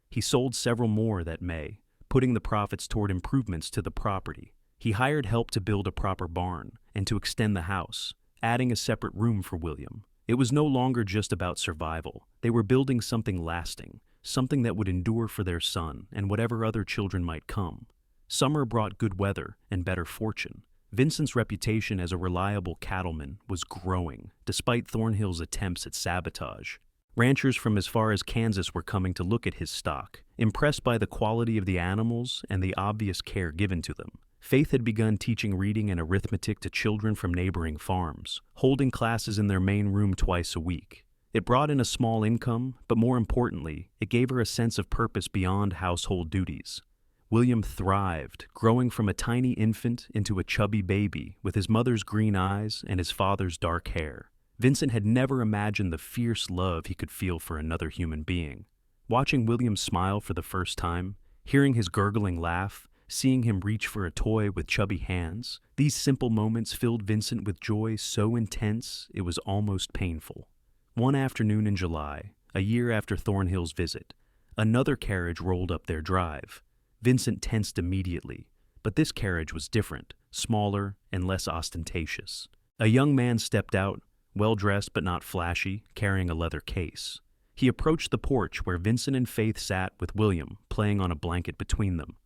He sold several more that May, putting the profits toward improvements to the property. He hired help to build a proper barn and to extend the house, adding a separate room for William. It was no longer just about survival. They were building something lasting, something that would endure for their son and whatever other children might come. Summer brought good weather and better fortune. Vincent's reputation as a reliable cattleman was growing, despite Thornhill's attempts at sabotage. Ranchers from as far as Kansas were coming to look at his stock, impressed by the quality of the animals and the obvious care given to them. Faith had begun teaching reading and arithmetic to children from neighboring farms, holding classes in their main room twice a week. It brought in a small income, but more importantly, it gave her a sense of purpose beyond household duties. William thrived, growing from a tiny infant into a chubby baby with his mother's green eyes and his father's dark hair. Vincent had never imagined the fierce love he could feel for another human being. Watching William smile for the first time, hearing his gurgling laugh, seeing him reach for a toy with chubby hands, these simple moments filled Vincent with joy so intense it was almost painful. One afternoon in July, a year after Thornhill's visit, another carriage rolled up their drive. Vincent tensed immediately, but this carriage was different, smaller and less ostentatious. A young man stepped out, well-dressed but not flashy, carrying a leather case. He approached the porch where Vincent and Faith sat with William, playing on a blanket between them.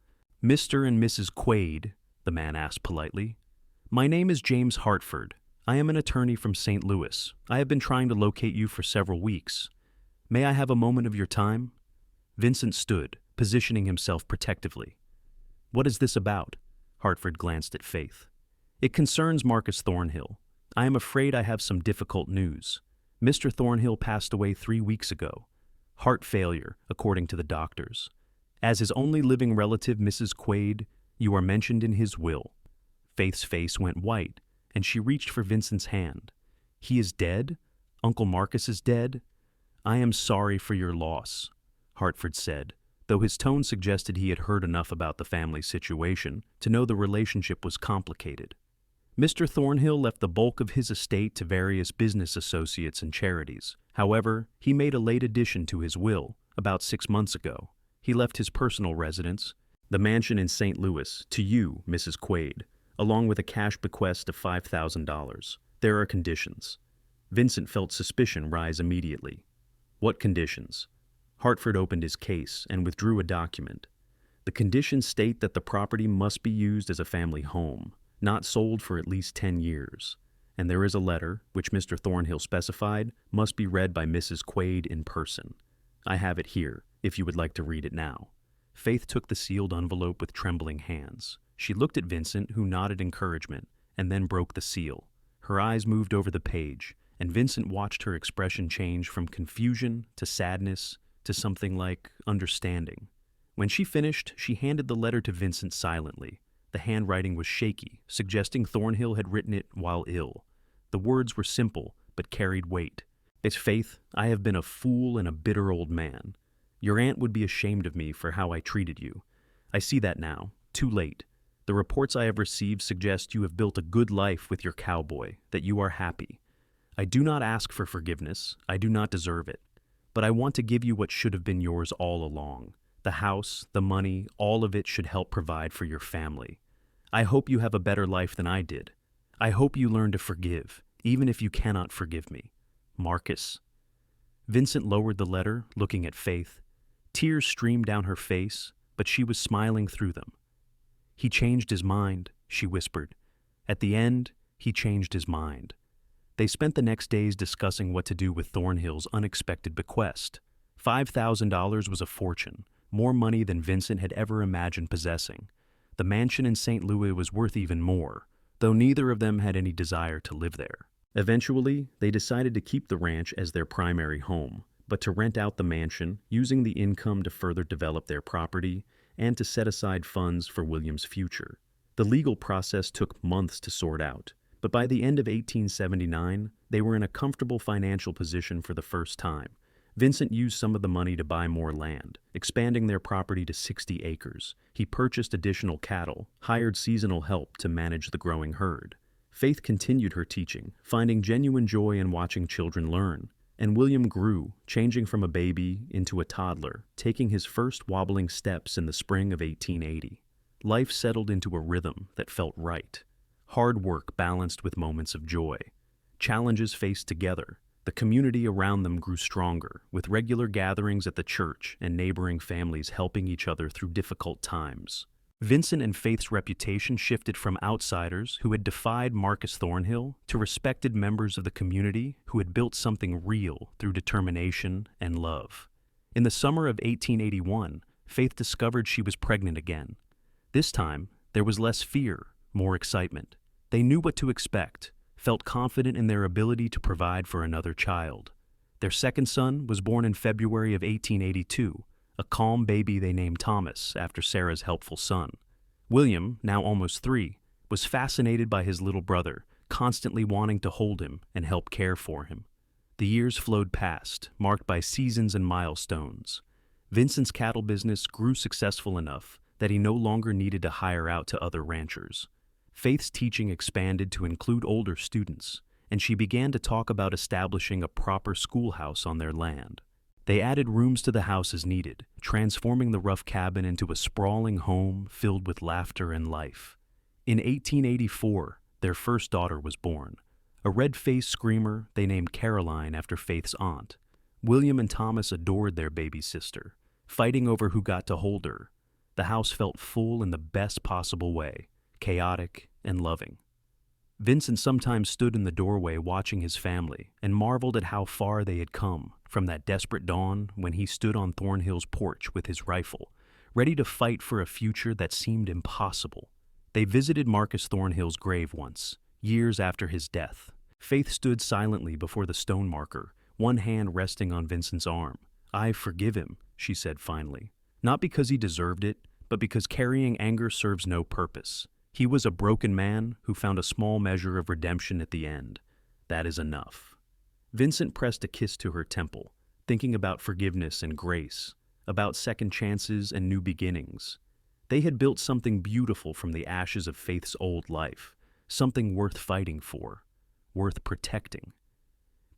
"Mr. and Mrs. Quade," the man asked politely. "My name is James Hartford. I am an attorney from St. Louis. I have been trying to locate you for several weeks. May I have a moment of your time?" Vincent stood, positioning himself protectively. "What is this about?" Hartford glanced at Faith. "It concerns Marcus Thornhill. I am afraid I have some difficult news. Mr. Thornhill passed away 3 weeks ago. Heart failure, according to the doctors. As his only living relative, Mrs. Quade, you are mentioned in his will." Faith's face went white, and she reached for Vincent's hand. "He is dead? Uncle Marcus is dead? I am sorry for your loss," Hartford said, though his tone suggested he had heard enough about the family situation to know the relationship was complicated. Mr. Thornhill left the bulk of his estate to various business associates and charities, However, he made a late addition to his will about 6 months ago. He left his personal residence, the mansion in St. Louis, to you, Mrs. Quade, along with a cash bequest of $5,000. There are conditions. Vincent felt suspicion rise immediately. What conditions? Hartford opened his case and withdrew a document. The conditions state that the property must be used as a family home, not sold for at least 10 years. And there is a letter, which Mr. Thornhill specified, must be read by Mrs. Quade in person. I have it here, if you would like to read it now. Faith took the sealed envelope with trembling hands. She looked at Vincent, who nodded encouragement, and then broke the seal. Her eyes moved over the page, and Vincent watched her expression change from confusion to sadness to something like understanding. When she finished, she handed the letter to Vincent silently. The handwriting was shaky, suggesting Thornhill had written it while ill. The words were simple, but carried weight. It's Faith, I have been a fool and a bitter old man. Your aunt would be ashamed of me for how I treated you. I see that now, too late. The reports I have received suggest you have built a good life with your cowboy, that you are happy. I do not ask for forgiveness, I do not deserve it. But I want to give you what should have been yours all along. The house, the money, all of it should help provide for your family. I hope you have a better life than I did. I hope you learn to forgive, even if you cannot forgive me. Marcus. Vincent lowered the letter, looking at Faith. Tears streamed down her face, but she was smiling through them. He changed his mind, she whispered. At the end, he changed his mind. They spent the next days discussing what to do with Thornhill's unexpected bequest. $5,000 was a fortune, more money than Vincent had ever imagined possessing. The mansion in St. Louis was worth even more, though neither of them had any desire to live there. Eventually, they decided to keep the ranch as their primary home, but to rent out the mansion, using the income to further develop their property and to set aside funds for William's future. The legal process took months to sort out, but by the end of 1879, they were in a comfortable financial position for the first time. Vincent used some of the money to buy more land, expanding their property to 60 acres. He purchased additional cattle, hired seasonal help to manage the growing herd. Faith continued her teaching, finding genuine joy in watching children learn. And William grew, changing from a baby into a toddler, taking his first wobbling steps in the spring of 1880. Life settled into a rhythm that felt right. Hard work balanced with moments of joy. Challenges faced together. The community around them grew stronger, with regular gatherings at the church and neighboring families helping each other through difficult times. Vincent and Faith's reputation shifted from outsiders who had defied Marcus Thornhill to respected members of the community who had built something real through determination and love. In the summer of 1881, Faith discovered she was pregnant again. This time, there was less fear, more excitement. They knew what to expect, felt confident in their ability to provide for another child. Their second son was born in February of 1882, a calm baby they named Thomas after Sarah's helpful son. William, now almost 3, was fascinated by his little brother, constantly wanting to hold him and help care for him. The years flowed past, marked by seasons and milestones. Vincent's cattle business grew successful enough that he no longer needed to hire out to other ranchers. Faith's teaching expanded to include older students, and she began to talk about establishing a proper schoolhouse on their land. They added rooms to the house as needed, transforming the rough cabin into a sprawling home filled with laughter and life. In 1884, their first daughter was born, a red-faced screamer they named Caroline after Faith's aunt. William and Thomas adored their baby sister, fighting over who got to hold her. The house felt full in the best possible way, chaotic and loving. Vincent sometimes stood in the doorway watching his family and marveled at how far they had come from that desperate dawn when he stood on Thornhill's porch with his rifle, ready to fight for a future that seemed impossible. They visited Marcus Thornhill's grave once, years after his death. Faith stood silently before the stone marker, one hand resting on Vincent's arm. "I forgive him," she said finally, not because he deserved it, but because carrying anger serves no purpose. He was a broken man who found a small measure of redemption at the end. That is enough. Vincent pressed a kiss to her temple, thinking about forgiveness and grace, about second chances and new beginnings. They had built something beautiful from the ashes of Faith's old life, something worth fighting for, worth protecting.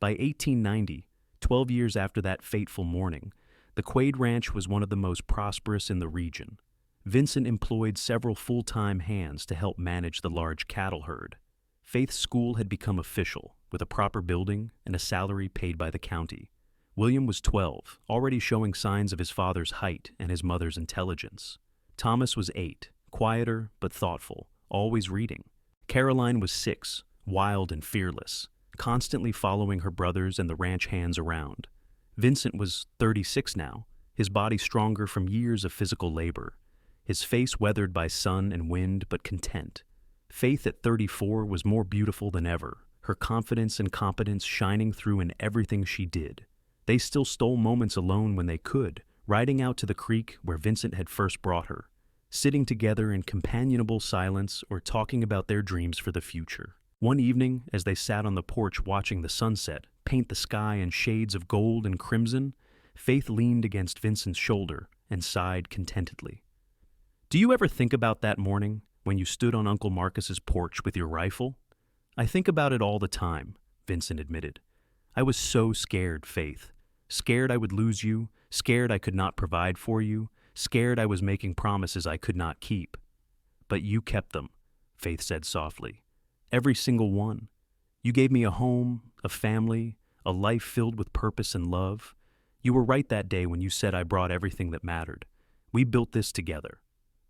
By 1890, 12 years after that fateful morning, the Quade Ranch was one of the most prosperous in the region. Vincent employed several full-time hands to help manage the large cattle herd. Faith's school had become official, with a proper building and a salary paid by the county. William was 12, already showing signs of his father's height and his mother's intelligence. Thomas was 8, quieter but thoughtful, always reading. Caroline was 6, wild and fearless, constantly following her brothers and the ranch hands around. Vincent was 36 now, his body stronger from years of physical labor, his face weathered by sun and wind but content. Faith at 34 was more beautiful than ever, her confidence and competence shining through in everything she did. They still stole moments alone when they could, riding out to the creek where Vincent had first brought her, sitting together in companionable silence or talking about their dreams for the future. One evening, as they sat on the porch watching the sunset paint the sky in shades of gold and crimson, Faith leaned against Vincent's shoulder and sighed contentedly. "Do you ever think about that morning when you stood on Uncle Marcus's porch with your rifle?" "I think about it all the time," Vincent admitted. "I was so scared, Faith. Scared I would lose you, scared I could not provide for you, scared I was making promises I could not keep. But you kept them," Faith said softly. "Every single one. You gave me a home, a family, a life filled with purpose and love. You were right that day when you said I brought everything that mattered. We built this together."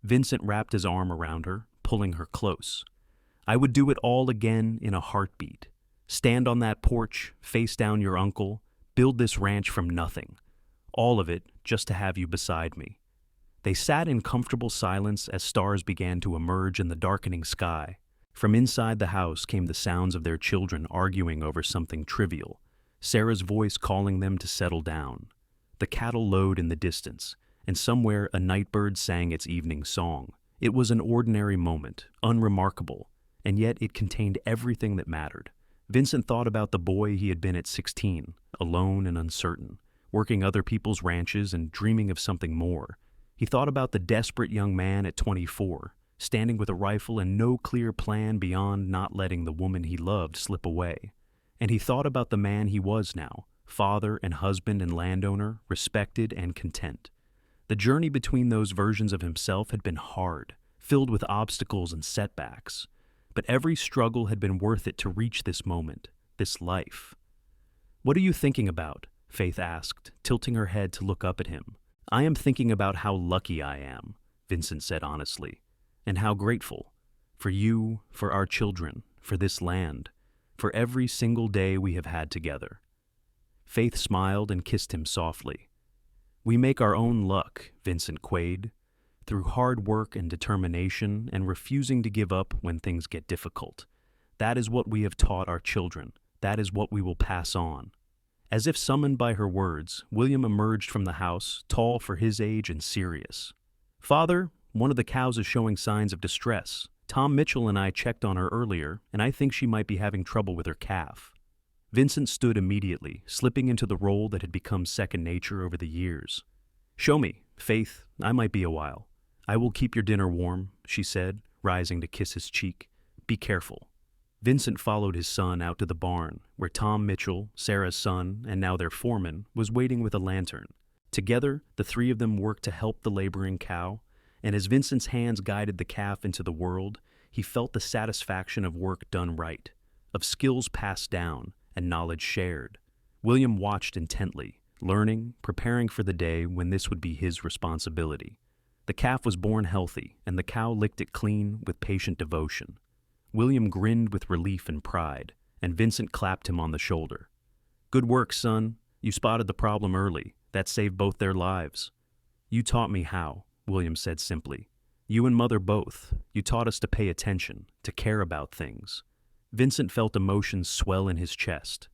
Vincent wrapped his arm around her, pulling her close. "I would do it all again in a heartbeat. Stand on that porch, face down your uncle, build this ranch from nothing. All of it just to have you beside me." They sat in comfortable silence as stars began to emerge in the darkening sky. From inside the house came the sounds of their children arguing over something trivial, Sarah's voice calling them to settle down. The cattle lowed in the distance, and somewhere a nightbird sang its evening song. It was an ordinary moment, unremarkable, and yet it contained everything that mattered. Vincent thought about the boy he had been at 16, alone and uncertain, working other people's ranches and dreaming of something more. He thought about the desperate young man at 24, standing with a rifle and no clear plan beyond not letting the woman he loved slip away. And he thought about the man he was now, father and husband and landowner, respected and content. The journey between those versions of himself had been hard, filled with obstacles and setbacks. But every struggle had been worth it to reach this moment, this life. "What are you thinking about?" Faith asked, tilting her head to look up at him. "I am thinking about how lucky I am," Vincent said honestly, "and how grateful. For you, for our children, for this land, for every single day we have had together." Faith smiled and kissed him softly. "We make our own luck, Vincent Quade, through hard work and determination and refusing to give up when things get difficult. That is what we have taught our children. That is what we will pass on." As if summoned by her words, William emerged from the house, tall for his age and serious. "Father, one of the cows is showing signs of distress. Tom Mitchell and I checked on her earlier, and I think she might be having trouble with her calf." Vincent stood immediately, slipping into the role that had become second nature over the years. "Show me, Faith, I might be a while." "I will keep your dinner warm," she said, rising to kiss his cheek. "Be careful." Vincent followed his son out to the barn, where Tom Mitchell, Sarah's son, and now their foreman, was waiting with a lantern. Together, the three of them worked to help the laboring cow, and as Vincent's hands guided the calf into the world, he felt the satisfaction of work done right, of skills passed down, and knowledge shared. William watched intently, learning, preparing for the day when this would be his responsibility. The calf was born healthy, and the cow licked it clean with patient devotion. William grinned with relief and pride, and Vincent clapped him on the shoulder. "Good work, son. You spotted the problem early. That saved both their lives." "You taught me how," William said simply. "You and Mother both. You taught us to pay attention, to care about things." Vincent felt emotions swell in his chest.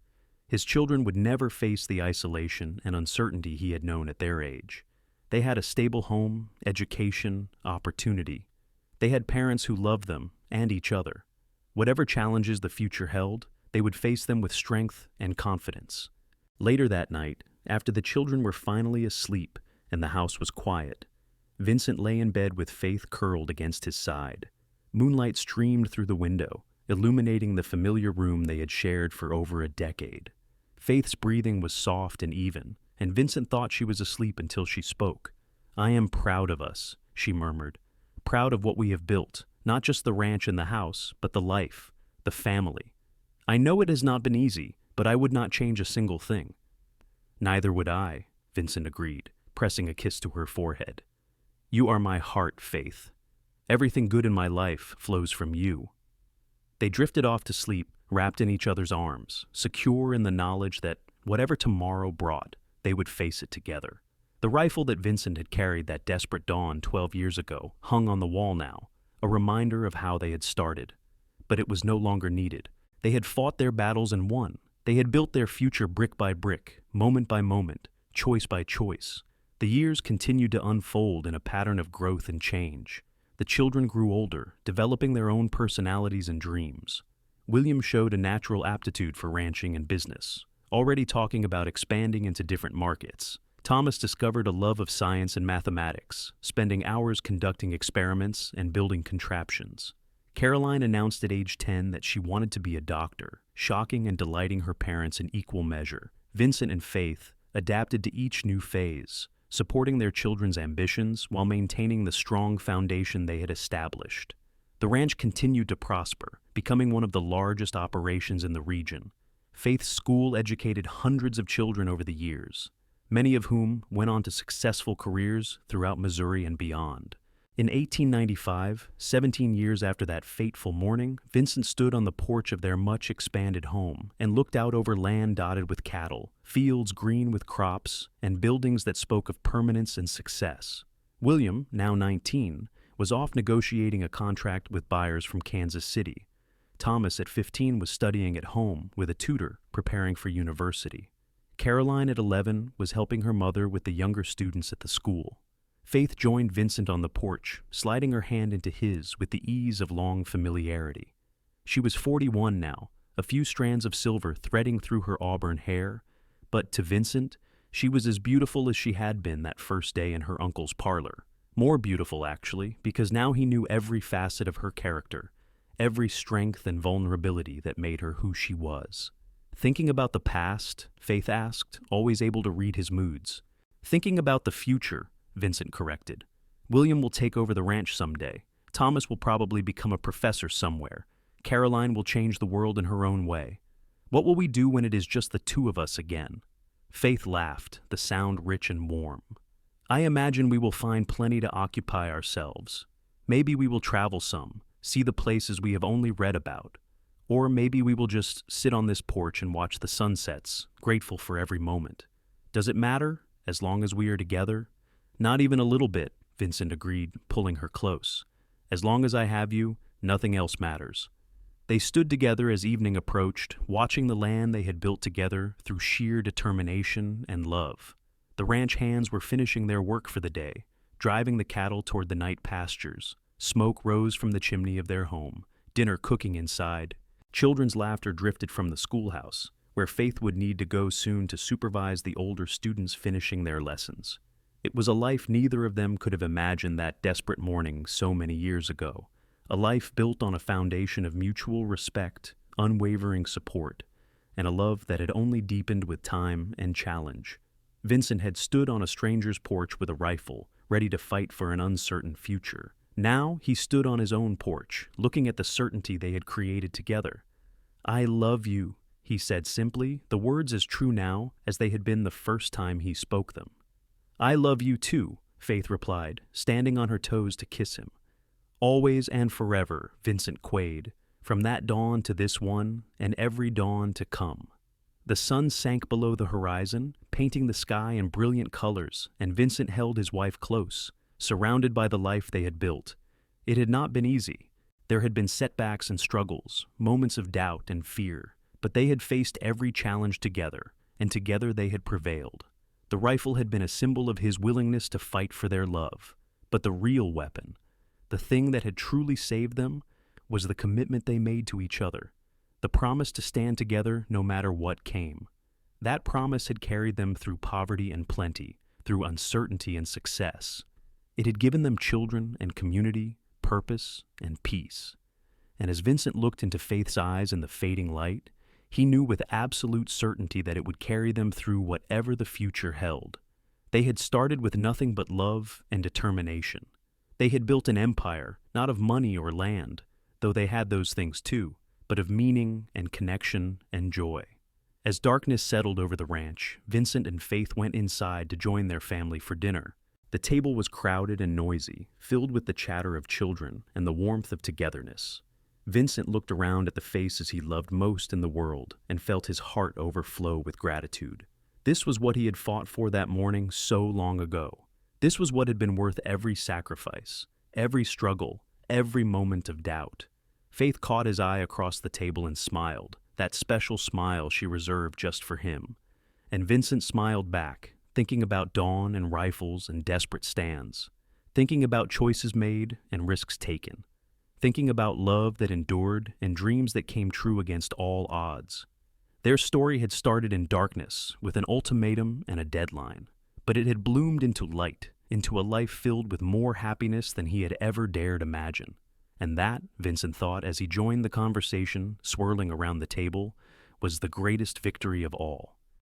His children would never face the isolation and uncertainty he had known at their age. They had a stable home, education, opportunity. They had parents who loved them and each other. Whatever challenges the future held, they would face them with strength and confidence. Later that night, after the children were finally asleep and the house was quiet, Vincent lay in bed with Faith curled against his side. Moonlight streamed through the window, illuminating the familiar room they had shared for over a decade. Faith's breathing was soft and even, and Vincent thought she was asleep until she spoke. "I am proud of us," she murmured. "Proud of what we have built, not just the ranch and the house, but the life, the family. I know it has not been easy, but I would not change a single thing." "Neither would I," Vincent agreed, pressing a kiss to her forehead. "You are my heart, Faith. Everything good in my life flows from you." They drifted off to sleep, wrapped in each other's arms, secure in the knowledge that whatever tomorrow brought, they would face it together. The rifle that Vincent had carried that desperate dawn 12 years ago hung on the wall now, a reminder of how they had started. But it was no longer needed. They had fought their battles and won. They had built their future brick by brick, moment by moment, choice by choice. The years continued to unfold in a pattern of growth and change. The children grew older, developing their own personalities and dreams. William showed a natural aptitude for ranching and business, already talking about expanding into different markets. Thomas discovered a love of science and mathematics, spending hours conducting experiments and building contraptions. Caroline announced at age 10 that she wanted to be a doctor, shocking and delighting her parents in equal measure. Vincent and Faith adapted to each new phase, supporting their children's ambitions while maintaining the strong foundation they had established. The ranch continued to prosper, becoming one of the largest operations in the region. Faith's school educated hundreds of children over the years, many of whom went on to successful careers throughout Missouri and beyond. In 1895, 17 years after that fateful morning, Vincent stood on the porch of their much-expanded home and looked out over land dotted with cattle, fields green with crops, and buildings that spoke of permanence and success. William, now 19, was off negotiating a contract with buyers from Kansas City. Thomas, at 15, was studying at home with a tutor, preparing for university. Caroline, at 11, was helping her mother with the younger students at the school. Faith joined Vincent on the porch, sliding her hand into his with the ease of long familiarity. She was 41 now, a few strands of silver threading through her auburn hair, but to Vincent, she was as beautiful as she had been that first day in her uncle's parlor. More beautiful, actually, because now he knew every facet of her character, every strength and vulnerability that made her who she was. "Thinking about the past?" Faith asked, always able to read his moods. "Thinking about the future," Vincent corrected. "William will take over the ranch someday. Thomas will probably become a professor somewhere. Caroline will change the world in her own way. What will we do when it is just the two of us again?" Faith laughed, the sound rich and warm. "I imagine we will find plenty to occupy ourselves. Maybe we will travel some, see the places we have only read about. Or maybe we will just sit on this porch and watch the sunsets, grateful for every moment. Does it matter, as long as we are together?" "Not even a little bit," Vincent agreed, pulling her close. "As long as I have you, nothing else matters." They stood together as evening approached, watching the land they had built together through sheer determination and love. The ranch hands were finishing their work for the day, driving the cattle toward the night pastures. Smoke rose from the chimney of their home, dinner cooking inside. Children's laughter drifted from the schoolhouse, where Faith would need to go soon to supervise the older students finishing their lessons. It was a life neither of them could have imagined that desperate morning so many years ago, a life built on a foundation of mutual respect, unwavering support, and a love that had only deepened with time and challenge. Vincent had stood on a stranger's porch with a rifle, ready to fight for an uncertain future. Now he stood on his own porch, looking at the certainty they had created together. "I love you," he said simply, the words as true now as they had been the first time he spoke them. "I love you too," Faith replied, standing on her toes to kiss him. "Always and forever, Vincent Quade, from that dawn to this one, and every dawn to come." The sun sank below the horizon, painting the sky in brilliant colors, and Vincent held his wife close, surrounded by the life they had built. It had not been easy. There had been setbacks and struggles, moments of doubt and fear, but they had faced every challenge together, and together they had prevailed. The rifle had been a symbol of his willingness to fight for their love, but the real weapon, the thing that had truly saved them, was the commitment they made to each other, the promise to stand together no matter what came. That promise had carried them through poverty and plenty, through uncertainty and success. It had given them children and community, purpose and peace. And as Vincent looked into Faith's eyes in the fading light, He knew with absolute certainty that it would carry them through whatever the future held. They had started with nothing but love and determination. They had built an empire, not of money or land, though they had those things too, but of meaning and connection and joy. As darkness settled over the ranch, Vincent and Faith went inside to join their family for dinner. The table was crowded and noisy, filled with the chatter of children and the warmth of togetherness. Vincent looked around at the faces he loved most in the world and felt his heart overflow with gratitude. This was what he had fought for that morning so long ago. This was what had been worth every sacrifice, every struggle, every moment of doubt. Faith caught his eye across the table and smiled, that special smile she reserved just for him. And Vincent smiled back, thinking about Dawn and rifles and desperate stands, thinking about choices made and risks taken, thinking about love that endured and dreams that came true against all odds. Their story had started in darkness with an ultimatum and a deadline, but it had bloomed into light, into a life filled with more happiness than he had ever dared imagine. And that, Vincent thought as he joined the conversation swirling around the table, was the greatest victory of all.